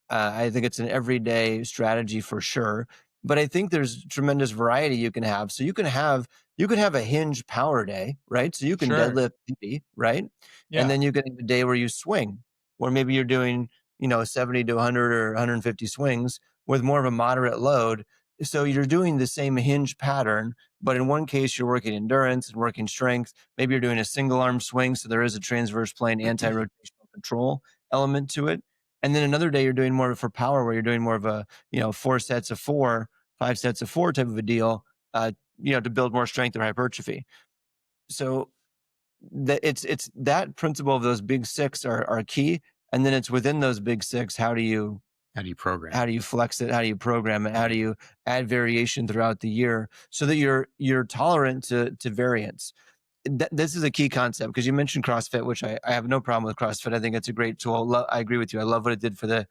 I think it's an everyday strategy for sure. But I think there's tremendous variety you can have. So you can have a hinge power day, right? So you can Sure. deadlift 50, right? Yeah. And then you can have a day where you swing, where maybe you're doing, 70 to 100 or 150 swings with more of a moderate load. So you're doing the same hinge pattern, but in one case you're working endurance and working strength. Maybe you're doing a single arm swing, so there is a transverse plane anti-rotational control element to it. And then another day you're doing more for power, where you're doing more of a 4 sets of 4, 5 sets of 4 type of a deal, to build more strength or hypertrophy. So it's that principle of those big six are key, and then it's within those big six, how do you program? How do you flex it? How do you program it? How do you add variation throughout the year so that you're tolerant to variance? This is a key concept because you mentioned CrossFit, which I have no problem with CrossFit. I think it's a great tool. I agree with you. I love what it did for the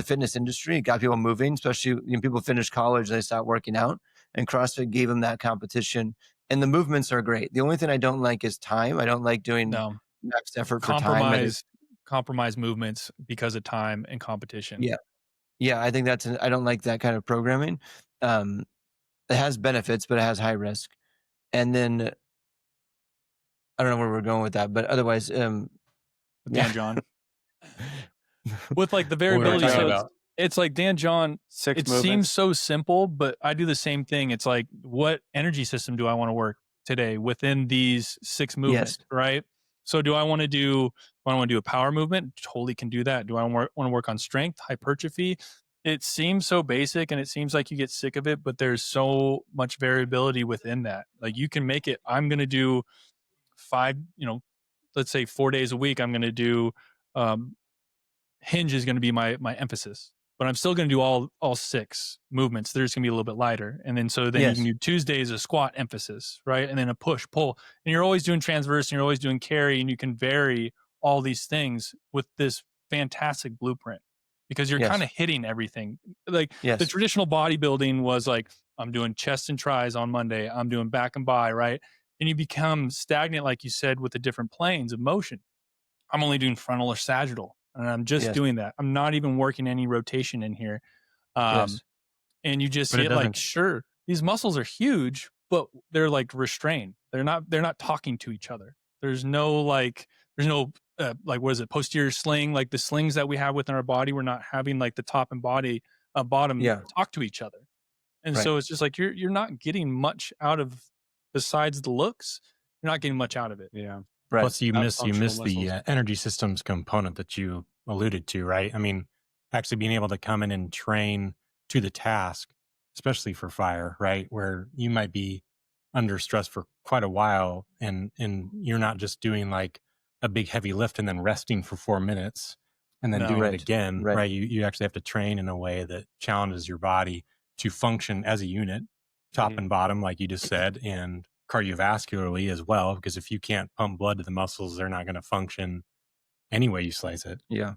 fitness industry. It got people moving, especially when people finish college and they start working out. And CrossFit gave them that competition. And the movements are great. The only thing I don't like is time. I don't like doing max effort for time. Compromise movements because of time and competition. Yeah. I think I don't like that kind of programming. It has benefits, but it has high risk. And then I don't know where we're going with that, but otherwise, Dan John. With like the variability, so it's like Dan John. It seems so simple, but I do the same thing. It's like, what energy system do I want to work today within these 6 movements, right? So do I want to do a power movement? Totally can do that. Do I want to work on strength, hypertrophy? It seems so basic and it seems like you get sick of it, but there's so much variability within that. Like you can make it, I'm going to do 5, let's say 4 days a week. I'm going to do, hinge is going to be my emphasis, but I'm still going to do all 6 movements. They're just going to be a little bit lighter. And then, you can do Tuesdays a squat emphasis, right? And then a push, pull, and you're always doing transverse and you're always doing carry, and you can vary all these things with this fantastic blueprint because you're kind of hitting everything. Like the traditional bodybuilding was like, I'm doing chest and tris on Monday. I'm doing back and bi, right? And you become stagnant, like you said, with the different planes of motion. I'm only doing frontal or sagittal, and I'm just doing that. I'm not even working any rotation in here. And you just see it like, sure, these muscles are huge, but they're like restrained. They're not talking to each other. There's no like what is it, posterior sling, like the slings that we have within our body. We're not having like the top and bottom talk to each other. And so it's just like you're not getting much out of, besides the looks, you're not getting much out of it. Yeah. Right. Plus you miss the energy systems component that you alluded to, right? I mean, actually being able to come in and train to the task, especially for fire, right? Where you might be under stress for quite a while and you're not just doing like a big heavy lift and then resting for 4 minutes and then doing it again, right? You actually have to train in a way that challenges your body to function as a unit, top and bottom, like you just said, and cardiovascularly as well, because if you can't pump blood to the muscles, they're not going to function any way you slice it. Yeah.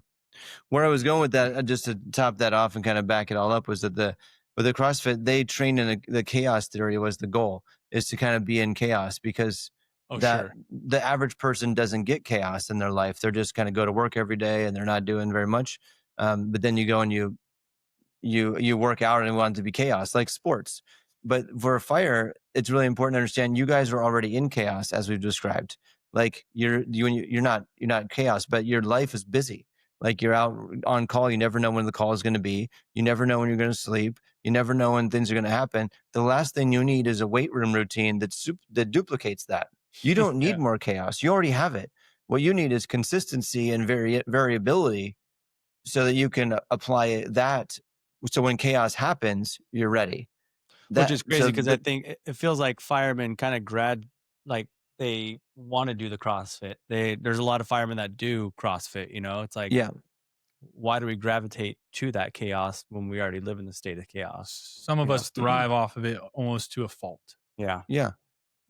Where I was going with that, just to top that off and kind of back it all up, was that with the CrossFit, they trained in the chaos theory was the goal, is to kind of be in chaos, because Oh, that sure. the average person doesn't get chaos in their life. They're just kind of go to work every day and they're not doing very much. But then you go and you work out and want it to be chaos, like sports. But for a fire, it's really important to understand you guys are already in chaos, as we've described. Like you're not chaos, but your life is busy. Like you're out on call, you never know when the call is going to be. You never know when you're going to sleep. You never know when things are going to happen. The last thing you need is a weight room routine that duplicates that. You don't need Yeah. more chaos. You already have it. What you need is consistency and variability so that you can apply that. So when chaos happens, you're ready. Which is crazy because I But think it feels like firemen kind of like they want to do the CrossFit. There's a lot of firemen that do CrossFit. It's like, yeah, why do we gravitate to that chaos when we already live in the state of chaos? Some of Yeah. us thrive off of it almost to a fault. Yeah. yeah.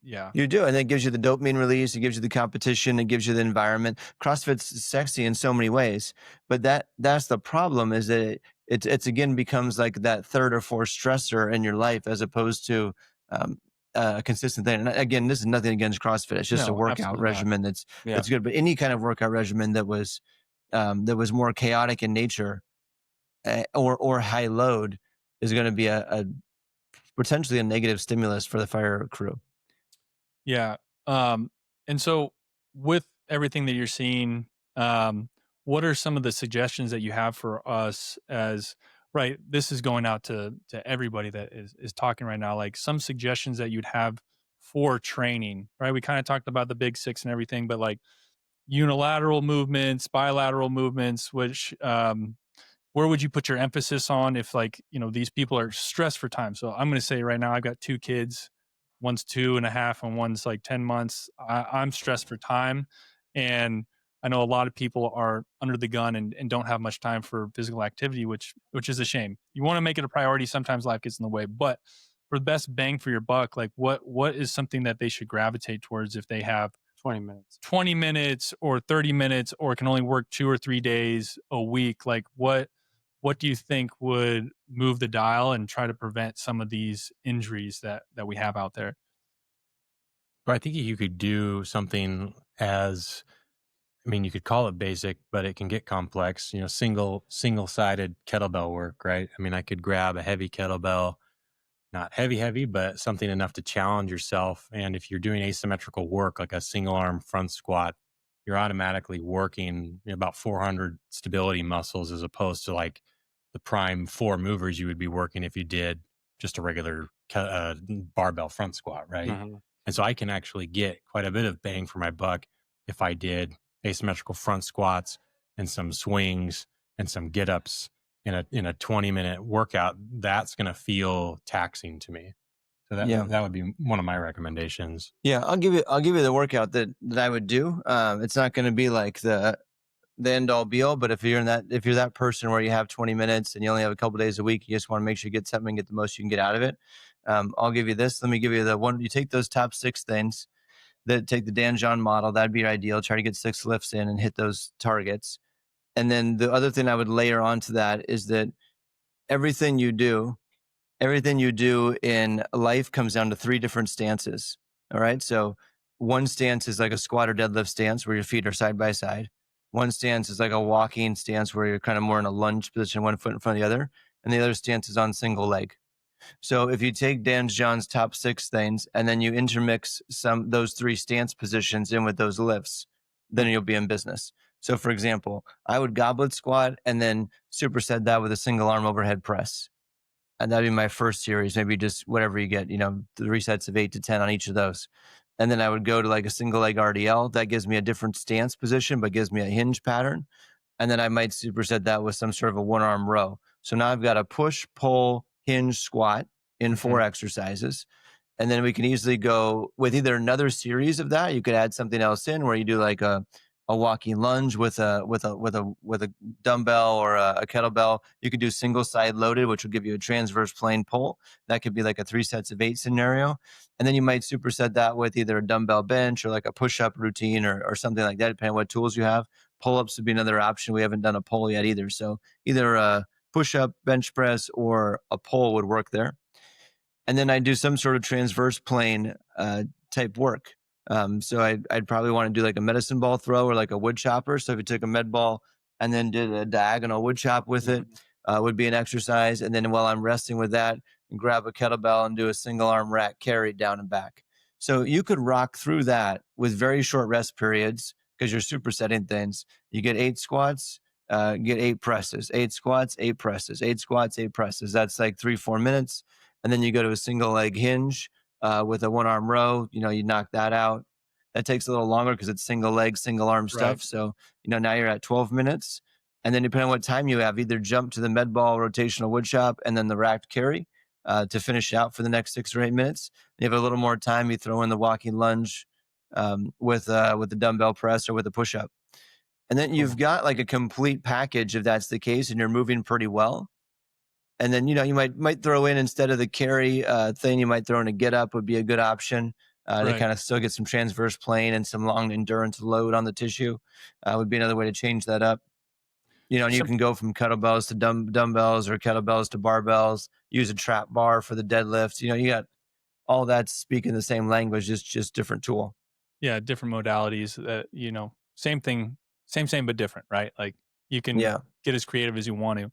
Yeah. You do. And it gives you the dopamine release. It gives you the competition. It gives you the environment. CrossFit's sexy in so many ways, but that's the problem is that it's again becomes like that third or fourth stressor in your life as opposed to um, a consistent thing. And again, this is nothing against CrossFit. It's just a No, workout absolutely not. regimen that's Yeah. good. But any kind of workout regimen that was more chaotic in nature or high load is going to be a potentially a negative stimulus for the fire crew. Yeah. And so with everything that you're seeing, what are some of the suggestions that you have for us as right? This is going out to everybody that is talking right now, like some suggestions that you'd have for training, right? We kind of talked about the big six and everything, but like unilateral movements, bilateral movements, which where would you put your emphasis on if like these people are stressed for time? So I'm going to say right now I've got 2 kids, one's 2.5 and one's like 10 months. I'm stressed for time, and I know a lot of people are under the gun and don't have much time for physical activity, which is a shame. You want to make it a priority. Sometimes life gets in the way, but for the best bang for your buck, like what is something that they should gravitate towards if they have 20 minutes or 30 minutes or can only work 2 or 3 days a week? Like what do you think would move the dial and try to prevent some of these injuries that we have out there? But I think you could do something you could call it basic, but it can get complex. Single-sided kettlebell work, right? I mean, I could grab a heavy kettlebell, not heavy, but something enough to challenge yourself. And if you're doing asymmetrical work, like a single arm front squat, you're automatically working about 400 stability muscles as opposed to like the prime 4 movers you would be working if you did just a regular barbell front squat, right? Mm-hmm. And so I can actually get quite a bit of bang for my buck if I did asymmetrical front squats and some swings and some get ups in a 20-minute workout. That's going to feel taxing to me. So that would be one of my recommendations. Yeah, I'll give you the workout that I would do. It's not going to be like the end all be all, but if you're that person where you have 20 minutes and you only have a couple days a week, you just want to make sure you get something, get the most you can get out of it. I'll give you this. Let me give you the one. You take those top 6 things that take the Dan John model. That'd be ideal. Try to get 6 lifts in and hit those targets. And then the other thing I would layer onto that is that everything you do in life comes down to 3 different stances. All right. So one stance is like a squat or deadlift stance where your feet are side by side. One stance is like a walking stance where you're kind of more in a lunge position, one foot in front of the other. And the other stance is on single leg. So if you take Dan John's top 6 things and then you intermix those 3 stance positions in with those lifts, then you'll be in business. So for example, I would goblet squat and then superset that with a single arm overhead press. And that'd be my first series, maybe just whatever you get, 3 sets of 8 to 10 on each of those. And then I would go to like a single leg RDL. That gives me a different stance position, but gives me a hinge pattern. And then I might superset that with some sort of a 1-arm row. So now I've got a push, pull, hinge, squat in 4 exercises. And then we can easily go with either another series of that. You could add something else in where you do like a walking lunge with a dumbbell or a kettlebell. You could do single side loaded, which will give you a transverse plane pull. That could be like a 3 sets of 8 scenario. And then you might superset that with either a dumbbell bench or like a push-up routine or something like that, depending on what tools you have. Pull-ups would be another option. We haven't done a pull yet either. So either a push-up, bench press, or a pull would work there. And then I do some sort of transverse plane type work. So I'd probably want to do like a medicine ball throw or like a wood chopper. So if you took a med ball and then did a diagonal wood chop with it, would be an exercise. And then while I'm resting with that, grab a kettlebell and do a single arm rack carry down and back. So you could rock through that with very short rest periods because you're supersetting things. You get 8 squats, get 8 presses, 8 squats, 8 presses, 8 squats, 8 presses. That's like 3-4 minutes. And then you go to a single leg hinge with a 1-arm row. You knock that out. That takes a little longer because it's single leg, single arm stuff. Right. So, now you're at 12 minutes. And then depending on what time you have, either jump to the med ball rotational wood chop and then the racked carry to finish out for the next 6 or 8 minutes. You have a little more time, you throw in the walking lunge with the dumbbell press or with a push up. And then you've got like a complete package if that's the case and you're moving pretty well. And then, you might throw in, instead of the carry thing, you might throw in a get up would be a good option to Right. kind of still get some transverse plane and some long endurance load on the tissue would be another way to change that up. And you can go from kettlebells to dumbbells or kettlebells to barbells, use a trap bar for the deadlifts. You got all that speaking the same language, just different tool. Yeah, different modalities that, same thing, same but different, right? Like you can Yeah. get as creative as you want to.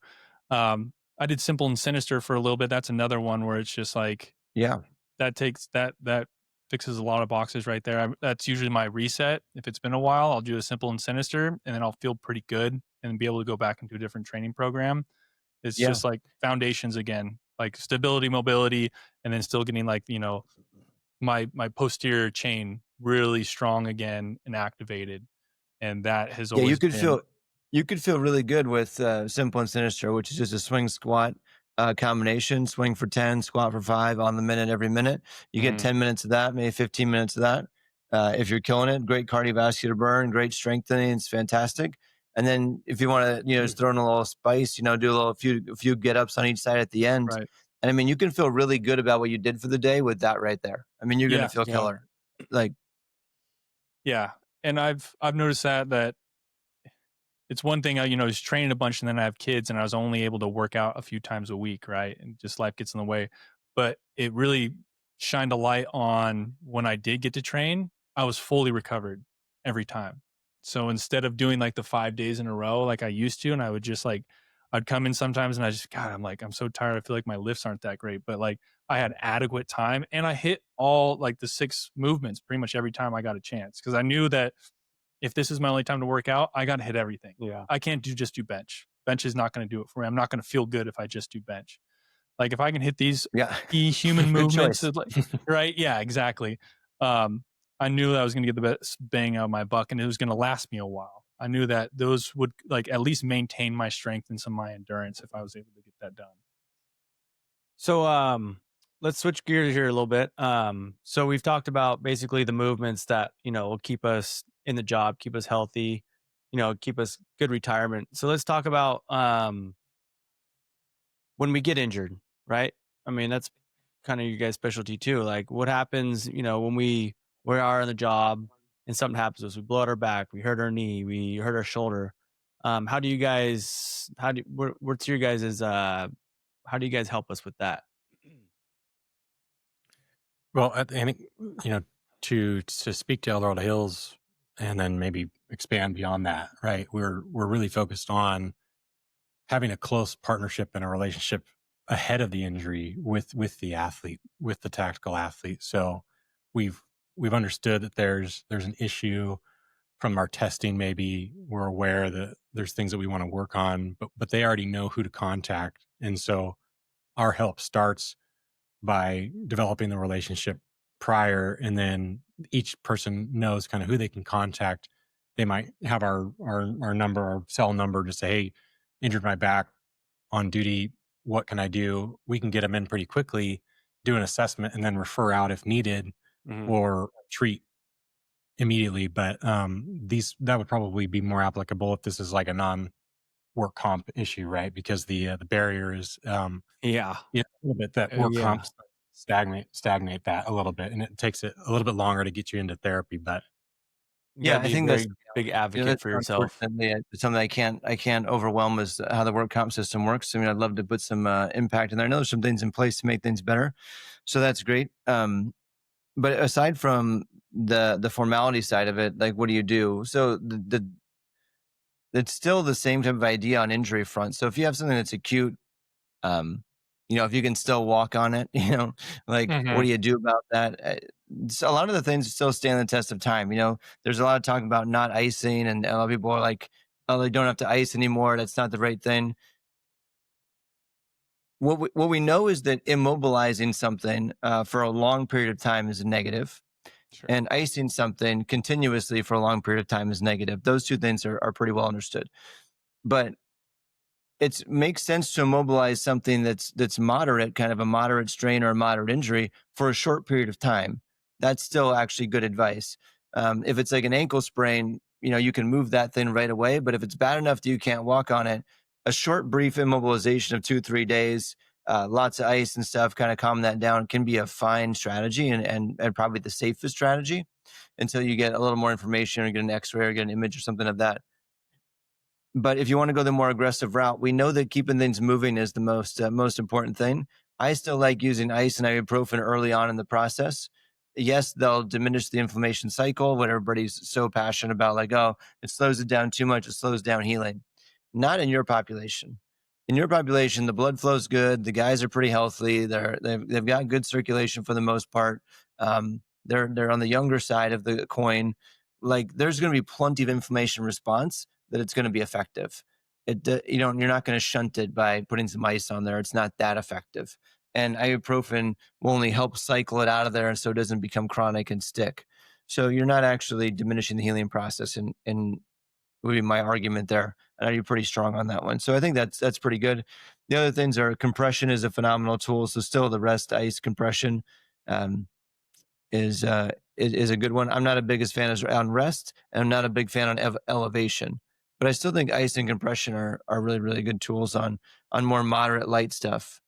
I did simple and sinister for a little bit. That's another one where it's just like Yeah. that takes that fixes a lot of boxes right there. That's usually my reset. If it's been a while, I'll do a simple and sinister, and then I'll feel pretty good and be able to go back into a different training program. It's Yeah. just like foundations again, like stability, mobility, and then still getting like, my posterior chain really strong again and activated. And that has Yeah, always been you could feel really good with simple and sinister, which is just a swing squat combination, swing for 10, squat for 5 on the minute every minute. You get 10 minutes of that, maybe 15 minutes of that. If you're killing it, great cardiovascular burn, great strengthening, it's fantastic. And then if you want to, just throw in a little spice, do a few get ups on each side at the end. right. And I mean, you can feel really good about what you did for the day with that right there. I mean, you're going Yeah. to feel killer. Like, Yeah. And I've noticed that it's one thing, I was training a bunch and then I have kids and I was only able to work out a few times a week. Right. And just life gets in the way, but it really shined a light on when I did get to train, I was fully recovered every time. So instead of doing like the 5 days in a row, like I used to, and I would just like, I'd come in sometimes and I'm so tired. I feel like my lifts aren't that great, but like I had adequate time and I hit all like the 6 movements pretty much every time I got a chance. Cause I knew that if this is my only time to work out, I got to hit everything. Yeah. I can't just do bench. Bench is not going to do it for me. I'm not going to feel good if I just do bench. Like if I can hit these yeah. key human Good movements, choice. right? Yeah, exactly. I knew that I was going to get the best bang out of my buck and it was going to last me a while. I knew that those would like at least maintain my strength and some of my endurance if I was able to get that done. So let's switch gears here a little bit. So we've talked about basically the movements that, will keep us in the job, keep us healthy, keep us good retirement. So let's talk about when we get injured, right? I mean, that's kind of your guys' specialty too. Like what happens, when we are in the job and something happens to us, we blow out our back, we hurt our knee, we hurt our shoulder. What's your guys' how do you guys help us with that? Well, I think, to speak to Eldorado Hills and then maybe expand beyond that, right? We're really focused on having a close partnership and a relationship ahead of the injury with the athlete, with the tactical athlete. So we've understood that there's an issue from our testing. Maybe we're aware that there's things that we want to work on, but they already know who to contact. And so our help starts by developing the relationship prior, and then each person knows kind of who they can contact. They might have our number, our cell number, to say, hey, injured my back on duty, what can I do? We can get them in pretty quickly, do an assessment, and then refer out if needed or treat immediately. But that would probably be more applicable if this is like a non-work comp issue, right? Because the barrier is a little bit that work comps stagnate that a little bit, and it takes it a little bit longer to get you into therapy. But Yeah, I think that's big advocate for yourself. Unfortunately, it's something I can't overwhelm is how the work comp system works. I mean, I'd love to put some impact in there. I know there's some things in place to make things better, so that's great. But aside from the formality side of it, like what do you do? So it's still the same type of idea on injury front. So if you have something that's acute, um, if you can still walk on it, like what Hmm. do you do about that? So a lot of the things still stand the test of time. There's a lot of talk about not icing, and a lot of people are like, oh, they don't have to ice anymore. That's not the right thing. What we know is that immobilizing something for a long period of time is a negative, Sure. and icing something continuously for a long period of time is negative. Those two things are pretty well understood. But it makes sense to immobilize something that's moderate, kind of a moderate strain or a moderate injury for a short period of time. That's still actually good advice. If it's like an ankle sprain, you can move that thing right away. But if it's bad enough that you can't walk on it, a short, brief immobilization of 2-3 days, lots of ice and stuff, kind of calm that down, can be a fine strategy and probably the safest strategy until you get a little more information or get an X-ray or get an image or something of that. But if you want to go the more aggressive route, we know that keeping things moving is the most important thing. I still like using ice and ibuprofen early on in the process. Yes, they'll diminish the inflammation cycle, what everybody's so passionate about, like, oh, it slows it down too much, it slows down healing. Not in your population. In your population, the blood flow's good. The guys are pretty healthy. They've got good circulation for the most part. They're on the younger side of the coin. Like, there's going to be plenty of inflammation response that it's going to be effective. You're not going to shunt it by putting some ice on there. It's not that effective. And ibuprofen will only help cycle it out of there, and so it doesn't become chronic and stick. So you're not actually diminishing the healing process, and would be my argument there. I know you're pretty strong on that one. So I think that's pretty good. The other things are compression is a phenomenal tool. So still the rest ice compression um, is a good one. I'm not a biggest fan on rest, and I'm not a big fan on elevation. But I still think ice and compression are really, really good tools on more moderate light stuff.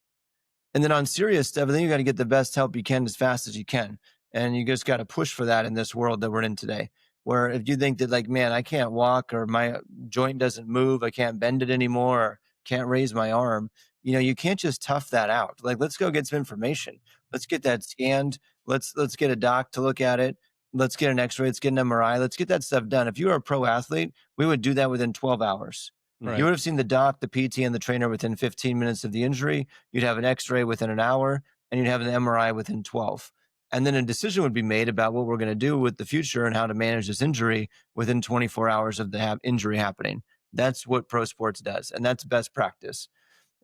And then on serious stuff, I think you got to get the best help you can as fast as you can. And you just got to push for that in this world that we're in today. Where if you think that, like, man, I can't walk, or my joint doesn't move, I can't bend it anymore, or can't raise my arm, you can't just tough that out. Like, let's go get some information. Let's get that scanned. Let's get a doc to look at it. Let's get an X-ray. Let's get an MRI. Let's get that stuff done. If you were a pro athlete, we would do that within 12 hours. Right. You would have seen the doc, the PT, and the trainer within 15 minutes of the injury. You'd have an X-ray within an hour, and you'd have an MRI within 12. And then a decision would be made about what we're going to do with the future and how to manage this injury within 24 hours of the injury happening. That's what pro sports does, and that's best practice.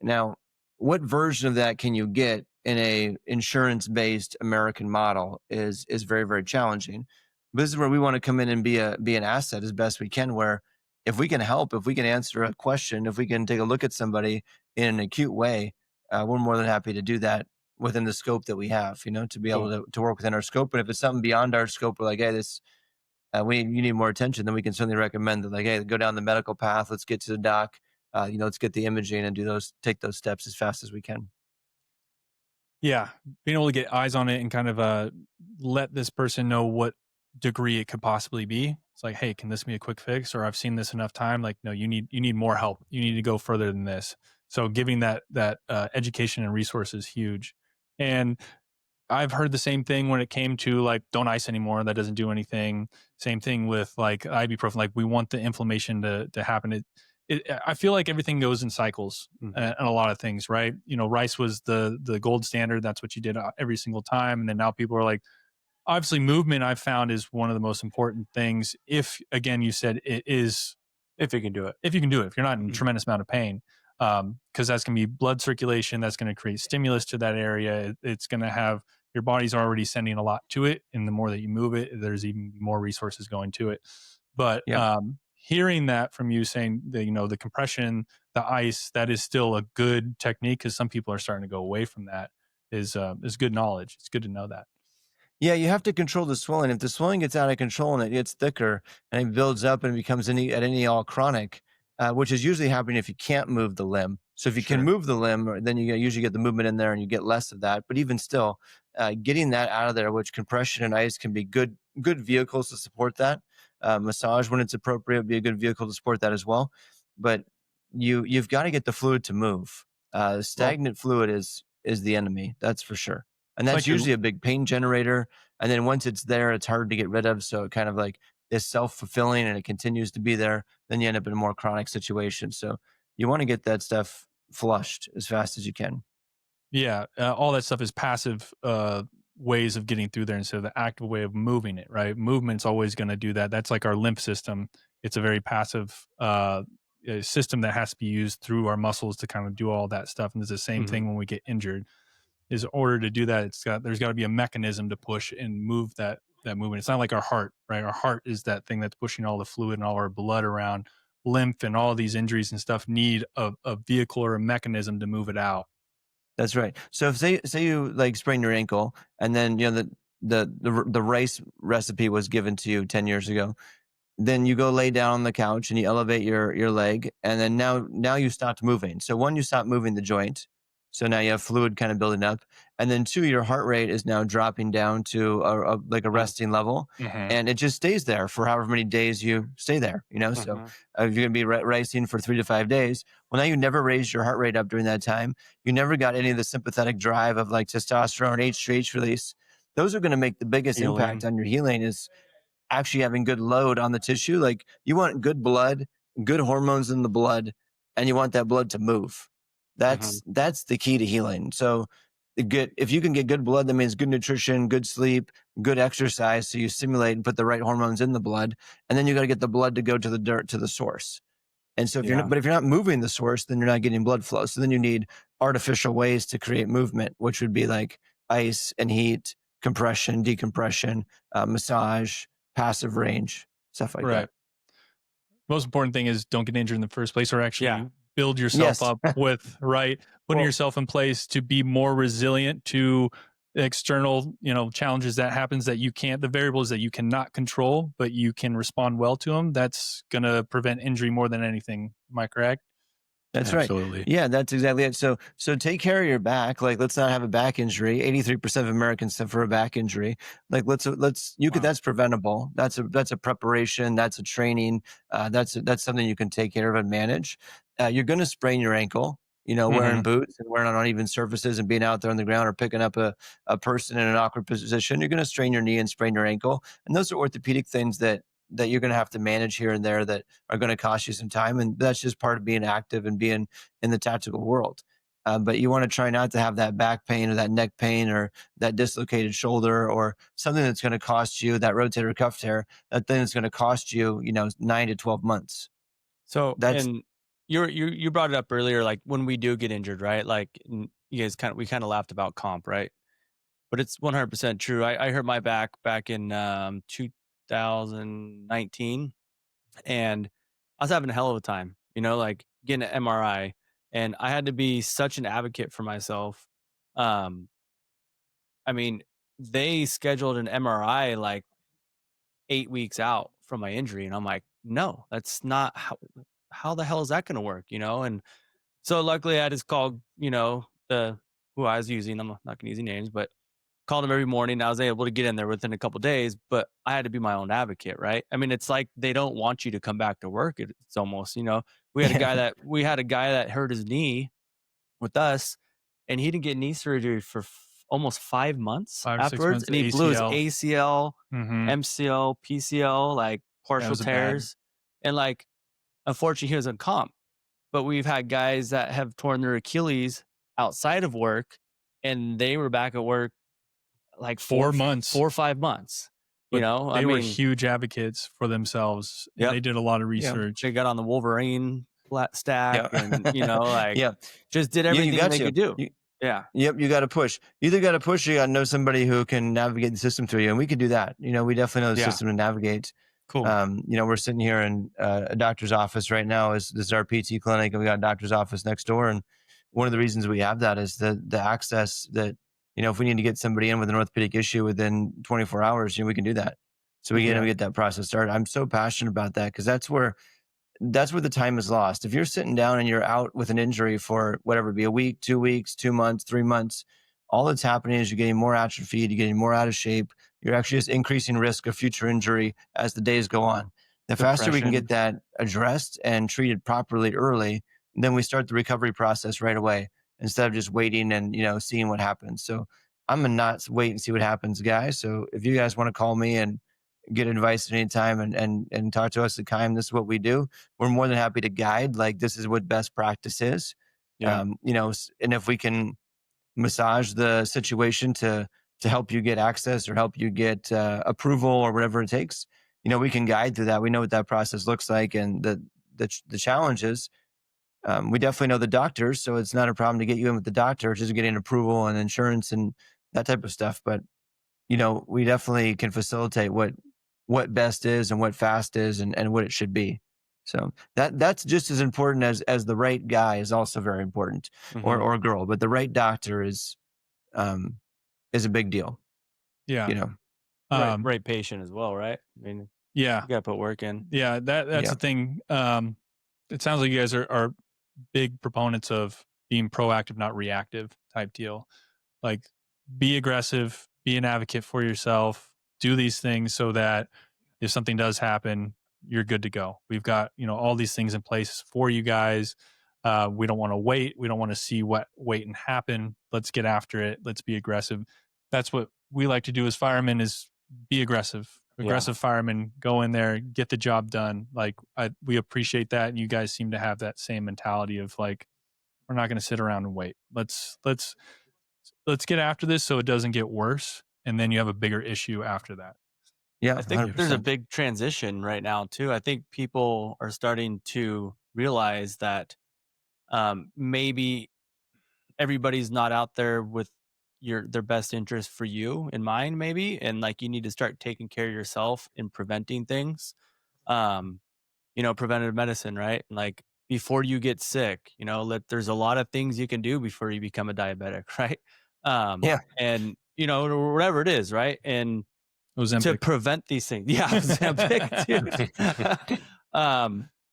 Now, what version of that can you get in a insurance-based American model is very, very challenging. But this is where we want to come in and be an asset as best we can, where if we can help, if we can answer a question, if we can take a look at somebody in an acute way, we're more than happy to do that within the scope that we have, to be able to work within our scope. But if it's something beyond our scope, we're like, hey, this you need more attention, then we can certainly recommend that, like, hey, go down the medical path. Let's get to the doc. Let's get the imaging and take those steps as fast as we can. Yeah, being able to get eyes on it and kind of let this person know what degree it could possibly be. It's like, hey, can this be a quick fix? Or I've seen this enough time. Like, no, you need more help. You need to go further than this. So giving that education and resource is huge. And I've heard the same thing when it came to, like, don't ice anymore. That doesn't do anything. Same thing with, like, ibuprofen. Like, we want the inflammation to happen. I feel like everything goes in cycles and a lot of things, right? Rice was the gold standard. That's what you did every single time. And then now people are like, obviously movement I've found is one of the most important things. If, again, you said it is, if you can do it. if you can do it, if you're not in a tremendous amount of pain, because that's going to be blood circulation. That's going to create stimulus to that area. It's going to have, your body's already sending a lot to it. And the more that you move it, there's even more resources going to it. But hearing that from you, saying that, the compression, the ice, that is still a good technique, because some people are starting to go away from that, is good knowledge. It's good to know that. Yeah, you have to control the swelling. If the swelling gets out of control and it gets thicker and it builds up and becomes all chronic, which is usually happening if you can't move the limb. So if you can move the limb, then you usually get the movement in there and you get less of that. But even still, getting that out of there, which compression and ice can be good vehicles to support that. Massage, when it's appropriate, would be a good vehicle to support that as well. But you've got to get the fluid to move. Stagnant fluid is the enemy. That's for sure. And that's usually a big pain generator. And then once it's there, it's hard to get rid of. So it kind of like is self-fulfilling and it continues to be there. Then you end up in a more chronic situation. So you want to get that stuff flushed as fast as you can. Yeah, all that stuff is passive ways of getting through there instead of the active way of moving it, right? Movement's always going to do that. That's like our lymph system. It's a very passive system that has to be used through our muscles to kind of do all that stuff. And it's the same thing when we get injured. Is in order to do that, there's got to be a mechanism to push and move that movement. It's not like our heart, right? Our heart is that thing that's pushing all the fluid and all our blood around. Lymph and all these injuries and stuff need a vehicle or a mechanism to move it out. That's right. So if say you like sprain your ankle, and then the rice recipe was given to you 10 years ago, then you go lay down on the couch and you elevate your leg, and then now you stopped moving. So one, you stop moving the joint, so now you have fluid kind of building up, and then two, your heart rate is now dropping down to like a resting level, and it just stays there for however many days you stay there. So if you're gonna be racing for 3 to 5 days, well, now you never raised your heart rate up during that time. You never got any of the sympathetic drive of like testosterone, HGH release. Those are going to make the biggest impact on your healing. Is actually having good load on the tissue. Like you want good blood, good hormones in the blood, and you want that blood to move. That's the key to healing. So if you can get good blood, that means good nutrition, good sleep, good exercise. So you stimulate and put the right hormones in the blood, and then you got to get the blood to go to the source. And so if you're not moving the source, then you're not getting blood flow. So then you need artificial ways to create movement, which would be like ice and heat, compression, decompression, massage, passive range, stuff like that. Most important thing is don't get injured in the first place, or actually build yourself up with putting yourself in place to be more resilient to external challenges that happens that you can't, the variables that you cannot control, but you can respond well to them. That's going to prevent injury more than anything. Am I correct? That's Absolutely. Right. Yeah, that's exactly it. So take care of your back. Like, let's not have a back injury. 83% of Americans suffer a back injury. Like, that's preventable. That's a preparation. That's a training. That's something you can take care of and manage. You're going to sprain your ankle, wearing boots and wearing on uneven surfaces and being out there on the ground or picking up a person in an awkward position. You're going to strain your knee and sprain your ankle. And those are orthopedic things that you're going to have to manage here and there that are going to cost you some time. And that's just part of being active and being in the tactical world. But you want to try not to have that back pain or that neck pain or that dislocated shoulder or something that's going to cost you, that rotator cuff tear, that thing that's going to cost you, 9 to 12 months. So and you brought it up earlier, like when we do get injured, right? Like you guys we kind of laughed about comp, right? But it's 100% true. I hurt my back in 2019, and I was having a hell of a time, like getting an MRI, and I had to be such an advocate for myself. I mean, they scheduled an MRI like 8 weeks out from my injury, and I'm like, no, that's not how the hell is that going to work, And so luckily I just called, who I was using. I'm not going to use any names, but called him every morning. I was able to get in there within a couple of days, but I had to be my own advocate, right? I mean, it's like they don't want you to come back to work. It's almost, we had a guy that hurt his knee with us, and he didn't get knee surgery for almost 5 months afterwards, and he blew his ACL, MCL, PCL, like partial tears, and like unfortunately he was on comp. But we've had guys that have torn their Achilles outside of work, and they were back at work like 4 or 5 months. But they were huge advocates for themselves. They did a lot of research. They got on the Wolverine stack and just did everything they could do. You got to push. You either got to push or you got to know somebody who can navigate the system through you, and we can do that. We definitely know the system to navigate. Cool. We're sitting here in a doctor's office right now. This is our PT clinic, and we got a doctor's office next door. And one of the reasons we have that is the access that, if we need to get somebody in with an orthopedic issue within 24 hours, we can do that. So we get that process started. I'm so passionate about that because that's where the time is lost. If you're sitting down and you're out with an injury for whatever it be, a week, 2 weeks, 2 months, 3 months, all that's happening is you're getting more atrophied, you're getting more out of shape. You're actually just increasing risk of future injury as the days go on. The faster we can get that addressed and treated properly early, then we start the recovery process right away instead of just waiting and, seeing what happens. So I'm gonna not wait and see what happens, guys. So if you guys want to call me and get advice at any time and talk to us at Kime, this is what we do. We're more than happy to guide. Like, this is what best practice is. Yeah. And if we can massage the situation to help you get access or help you get approval or whatever it takes, we can guide through that. We know what that process looks like, and the challenges. We definitely know the doctors, so it's not a problem to get you in with the doctor, just getting approval and insurance and that type of stuff. But we definitely can facilitate what best is and what fast is and what it should be. So that's just as important as the right guy is also very important, or girl. But the right doctor is a big deal. Yeah. Right patient as well, right? I mean, Yeah. you got to put work in. Yeah. That's the thing. It sounds like you guys are big proponents of being proactive, not reactive type deal. Like, be aggressive, be an advocate for yourself, do these things so that if something does happen, you're good to go. We've got, all these things in place for you guys. We don't want to wait. We don't want to see what wait and happen. Let's get after it. Let's be aggressive. That's what we like to do as firemen, is be aggressive. Aggressive firemen, go in there, get the job done. Like, we appreciate that. And you guys seem to have that same mentality of like, we're not going to sit around and wait. Let's get after this so it doesn't get worse. And then you have a bigger issue after that. Yeah, I think 100%. there's a big transition right now too. I think people are starting to realize that maybe everybody's not out there with their best interest for you in mind, maybe, and like you need to start taking care of yourself and preventing things. Preventative medicine, right? Like, before you get sick, there's a lot of things you can do before you become a diabetic, right? Yeah. And whatever it is, right? And Ozempic. to prevent these things. Yeah, Ozempic, dude.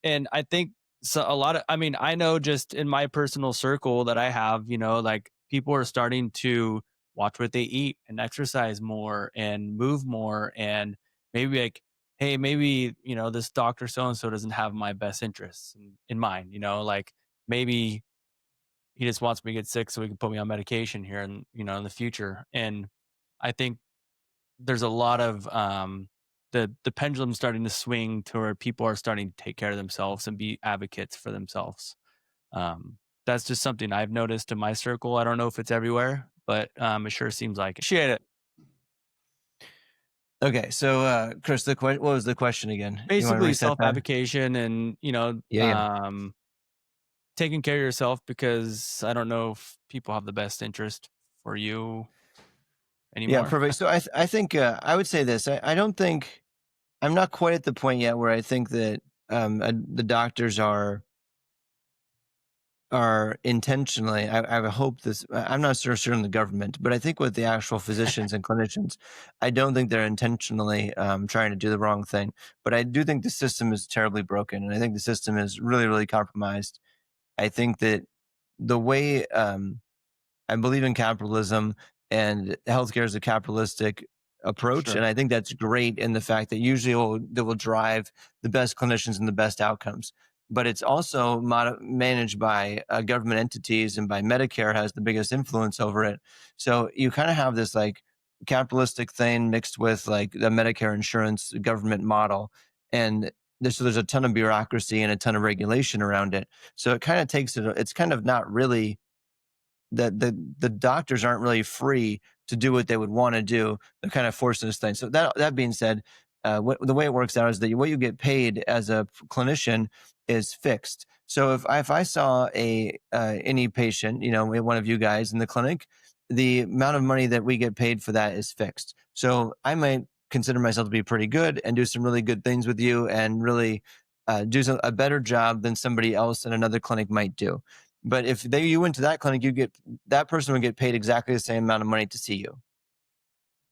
And I think so. I know just in my personal circle that I have, like, people are starting to watch what they eat and exercise more and move more, and maybe like, hey, maybe, this doctor so-and-so doesn't have my best interests in mind, like, maybe he just wants me to get sick so he can put me on medication here and, in the future. And I think there's a lot of the pendulum starting to swing to where people are starting to take care of themselves and be advocates for themselves. That's just something I've noticed in my circle. I don't know if it's everywhere, but it sure seems like it. Appreciate it. Okay, so Chris, what was the question again? You wanna Basically, reset that? self-advocation and, Yeah. taking care of yourself, because I don't know if people have the best interest for you anymore. Yeah, perfect. So I think I would say this. I don't think I'm not quite at the point yet where I think that the doctors are intentionally. I hope this. I'm not sure in the government, but I think with the actual physicians and clinicians, I don't think they're intentionally trying to do the wrong thing. But I do think the system is terribly broken, and I think the system is really, really compromised. I think that the way I believe in capitalism, and healthcare is a capitalistic approach. Sure. And I think that's great in the fact that usually that will drive the best clinicians and the best outcomes. But it's also managed by government entities, and by Medicare has the biggest influence over it. So you kind of have this like capitalistic thing mixed with like the Medicare insurance government model. And there's a ton of bureaucracy and a ton of regulation around it. So it kind of takes it, it's kind of not really the doctors aren't really free to do what they would want to do. They're kind of forcing this thing. So that being said, the way it works out is that what you get paid as a clinician is fixed. So if I saw any patient, one of you guys in the clinic, the amount of money that we get paid for that is fixed. So I might consider myself to be pretty good and do some really good things with you, and really do a better job than somebody else in another clinic might do. But if you went to that clinic, that person would get paid exactly the same amount of money to see you.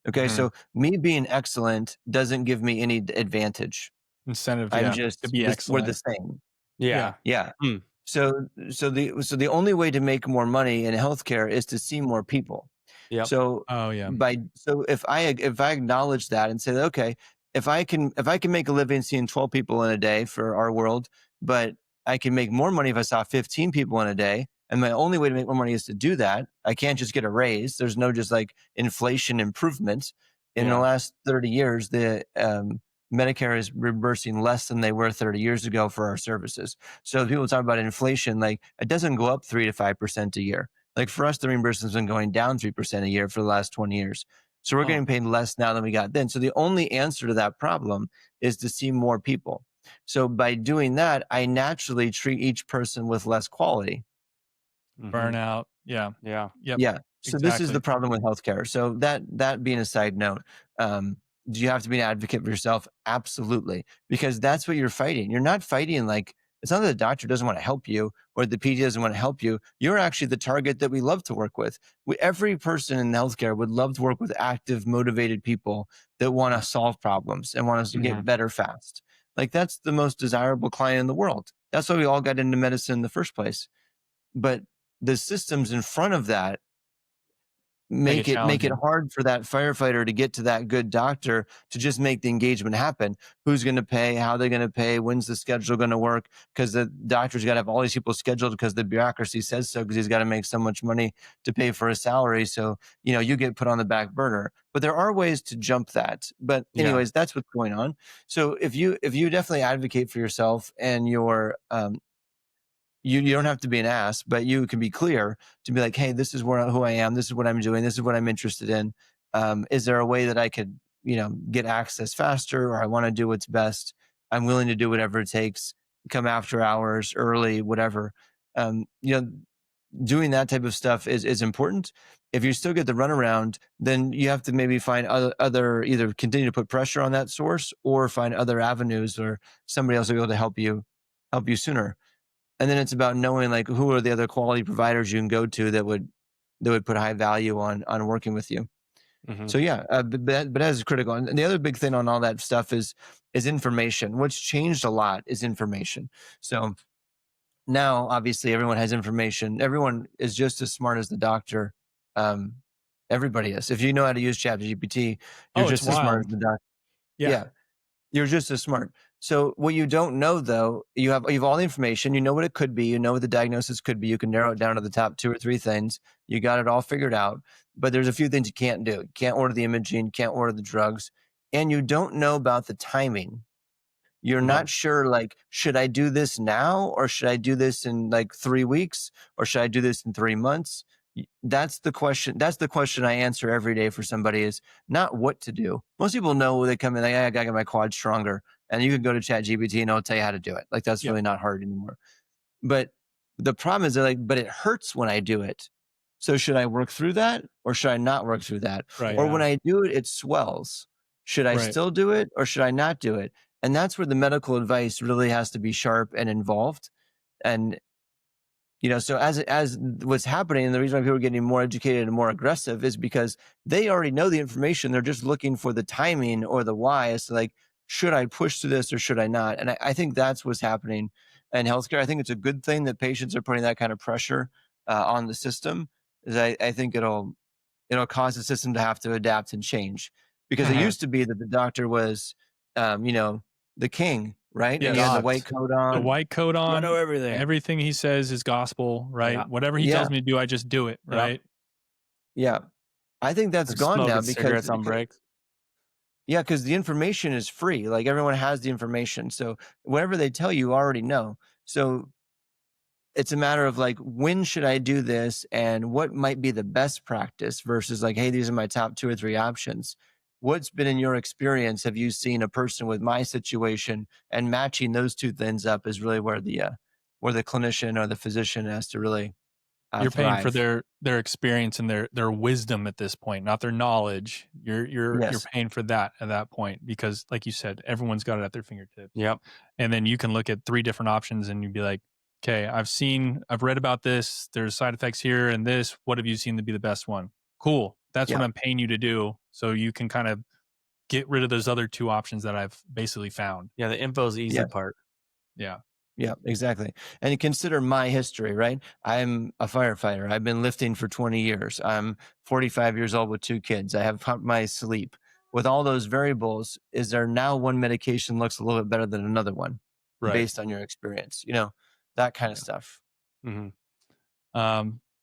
Okay, so me being excellent doesn't give me any advantage. Incentive, I'm yeah, just to be we're excellent. the same. Yeah. Yeah. Hmm. So the only way to make more money in healthcare is to see more people. Yep. So Oh yeah. if I acknowledge that and say that, okay, if I can make a living seeing 12 people in a day for our world, but I can make more money if I saw 15 people in a day, And my only way to make more money is to do that. I can't just get a raise. There's no just like inflation improvement. In the last 30 years, the Medicare is reimbursing less than they were 30 years ago for our services. So people talk about inflation, like it doesn't go up 3 to 5% a year. Like for us, the reimbursement's been going down 3% a year for the last 20 years. So we're getting paid less now than we got then. So the only answer to that problem is to see more people. So by doing that, I naturally treat each person with less quality. Burnout. Yeah. Yeah. Yep. Yeah. So this is the Exactly. problem with healthcare. So that being a side note, do you have to be an advocate for yourself? Absolutely. Because that's what you're fighting. You're not fighting like, it's not that the doctor doesn't want to help you or the PT doesn't want to help you. You're actually the target that we love to work with. Every person in healthcare would love to work with active, motivated people that want to solve problems and want us to get better fast. Like that's the most desirable client in the world. That's why we all got into medicine in the first place. But the systems in front of that make it hard for that firefighter to get to that good doctor to just make the engagement happen. Who's going to pay? How they're going to pay? When's the schedule going to work? Because the doctor's got to have all these people scheduled because the bureaucracy says so, because he's got to make so much money to pay for his salary. So, you get put on the back burner. But there are ways to jump that. But anyways, that's what's going on. So if you definitely advocate for yourself and your you don't have to be an ass, but you can be clear to be like, hey, this is who I am. This is what I'm doing. This is what I'm interested in. Is there a way that I could, get access faster, or I want to do what's best? I'm willing to do whatever it takes, come after hours, early, whatever. Doing that type of stuff is important. If you still get the runaround, then you have to maybe find other either continue to put pressure on that source or find other avenues, or somebody else will be able to help you sooner. And then it's about knowing like who are the other quality providers you can go to that would put high value on working with you. So yeah, but that is critical. And the other big thing on all that stuff is information. What's changed a lot is information. So now obviously everyone has information. Everyone is just as smart as the doctor. Everybody is. If you know how to use ChatGPT, you're just as smart as the doctor. Yeah. You're just as smart. So what you don't know though, you have all the information, you know what it could be, you know what the diagnosis could be, you can narrow it down to the top 2 or 3 things. You got it all figured out, but there's a few things you can't do. You can't order the imaging, can't order the drugs, and you don't know about the timing. You're not sure, like, should I do this now, or should I do this in like 3 weeks, or should I do this in 3 months? That's the question. That's the question I answer every day for somebody, is not what to do. Most people know, they come in like, I got to get my quad stronger. And you can go to ChatGPT and it'll tell you how to do it. Like that's really not hard anymore. But the problem is but it hurts when I do it. So should I work through that, or should I not work through that? Or when I do it, it swells. Should I still do it, or should I not do it? And that's where the medical advice really has to be sharp and involved. And so as what's happening, and the reason why people are getting more educated and more aggressive is because they already know the information. They're just looking for the timing or the why, as to like, should I push through this or should I not? And I think that's what's happening in healthcare. I think it's a good thing that patients are putting that kind of pressure on the system. Is I think it'll cause the system to have to adapt and change, because it used to be that the doctor was, the king, right? Yeah, and he had the white coat on. The white coat on. I know everything. Everything he says is gospel, right? Yeah. Whatever he tells me to do, I just do it, right? Yeah. I think that's gone now, because cigarettes on breaks. Yeah, because the information is free. Like everyone has the information. So whatever they tell you, you already know. So it's a matter of like, when should I do this, and what might be the best practice, versus like, hey, these are my top 2 or 3 options. What's been in your experience? Have you seen a person with my situation, and matching those 2 things up is really where the clinician or the physician has to really You're paying thrive. for their experience and their wisdom at this point, not their knowledge. You're paying for that at that point, because like you said, everyone's got it at their fingertips. Yep. And then you can look at 3 different options and you'd be like, okay, I've read about this. There's side effects here and this. What have you seen to be the best one? Cool. That's what I'm paying you to do. So you can kind of get rid of those other 2 options that I've basically found. Yeah. The info is the easy part. Yeah. Yeah, exactly. And consider my history, right? I'm a firefighter. I've been lifting for 20 years. I'm 45 years old with 2 kids. I have my sleep. With all those variables, is there now one medication looks a little bit better than another one, based on your experience? That kind of stuff. Mm-hmm.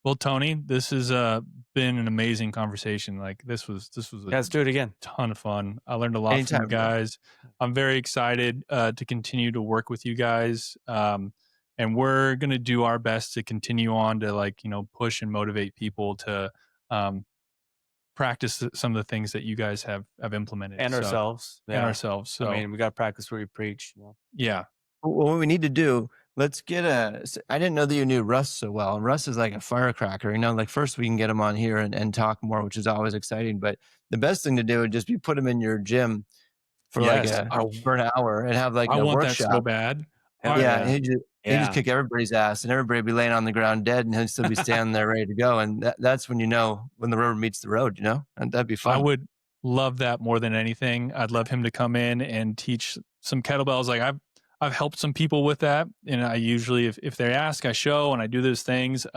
Well, Tony, this has been an amazing conversation. Like this was a Let's do it again. ton of fun. I learned a lot from Anytime, you bro. guys. I'm very excited to continue to work with you guys. And we're going to do our best to continue on to, like, push and motivate people to practice some of the things that you guys have implemented. And ourselves. And ourselves. So, I mean, we got to practice where we preach. yeah. Well, what we need to do, let's get I didn't know that you knew Russ so well. And Russ is like a firecracker. Like first we can get him on here and talk more, which is always exciting. But the best thing to do would just be put him in your gym for for an hour and have like I a want workshop. that so bad. Yeah, he'd just kick everybody's ass, and everybody would be laying on the ground dead, and he'd still be standing there ready to go. And that's when when the rubber meets the road, and that'd be fun. I would love that more than anything. I'd love him to come in and teach some kettlebells. Like I've helped some people with that, and I usually, if they ask, I show and I do those things.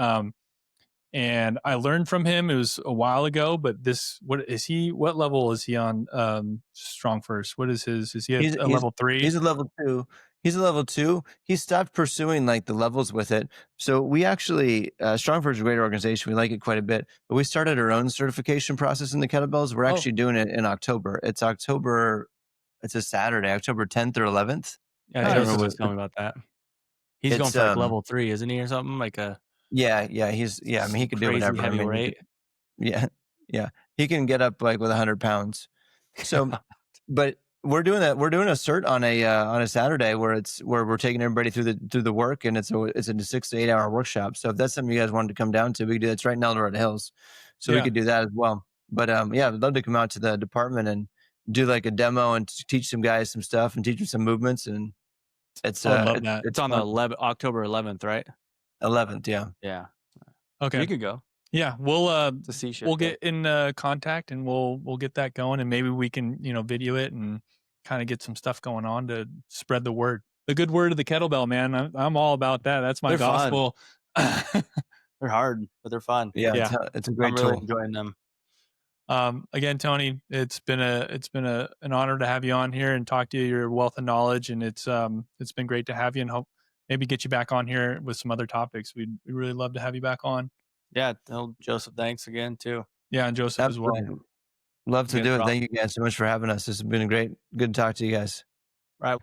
And I learned from him. It was a while ago, but what level is he on? Strong First. What is his? Is he at level 3? He's a level 2. He's a level 2. He stopped pursuing like the levels with it. So we actually, Strong First is a great organization. We like it quite a bit, but we started our own certification process in the kettlebells. We're actually doing it in October. It's a Saturday, October 10th or 11th. Yeah, Joseph was telling me about that. He's going for like level 3, isn't he, or something like a? Yeah. I mean, he could do whatever. Heavyweight. Yeah. He can get up like with 100 pounds. So, but we're doing that. We're doing a cert on a Saturday where we're taking everybody through the work, and it's a 6 to 8 hour workshop. So if that's something you guys wanted to come down to, we could do that. It's right in El Dorado Hills, so we could do that as well. But I'd love to come out to the department and do like a demo and teach some guys some stuff and teach them some movements. And it's that. It's on the October 11th, right? 11th, yeah. Yeah. Okay. You could go. Yeah, we'll get in contact and we'll get that going, and maybe we can video it and kind of get some stuff going on to spread the word. The good word of the kettlebell, man. I'm all about that. That's my gospel. They're hard, but they're fun. Yeah. It's a great tool. Really enjoying them. Again, Tony, it's been an honor to have you on here and talk to you. Your wealth of knowledge, and it's been great to have you, and hope maybe get you back on here with some other topics. We'd really love to have you back on. Yeah, tell Joseph thanks again too. Yeah, and Joseph Absolutely. as well. Love to do it. Thank you guys so much for having us. This has been good to talk to you guys. Right.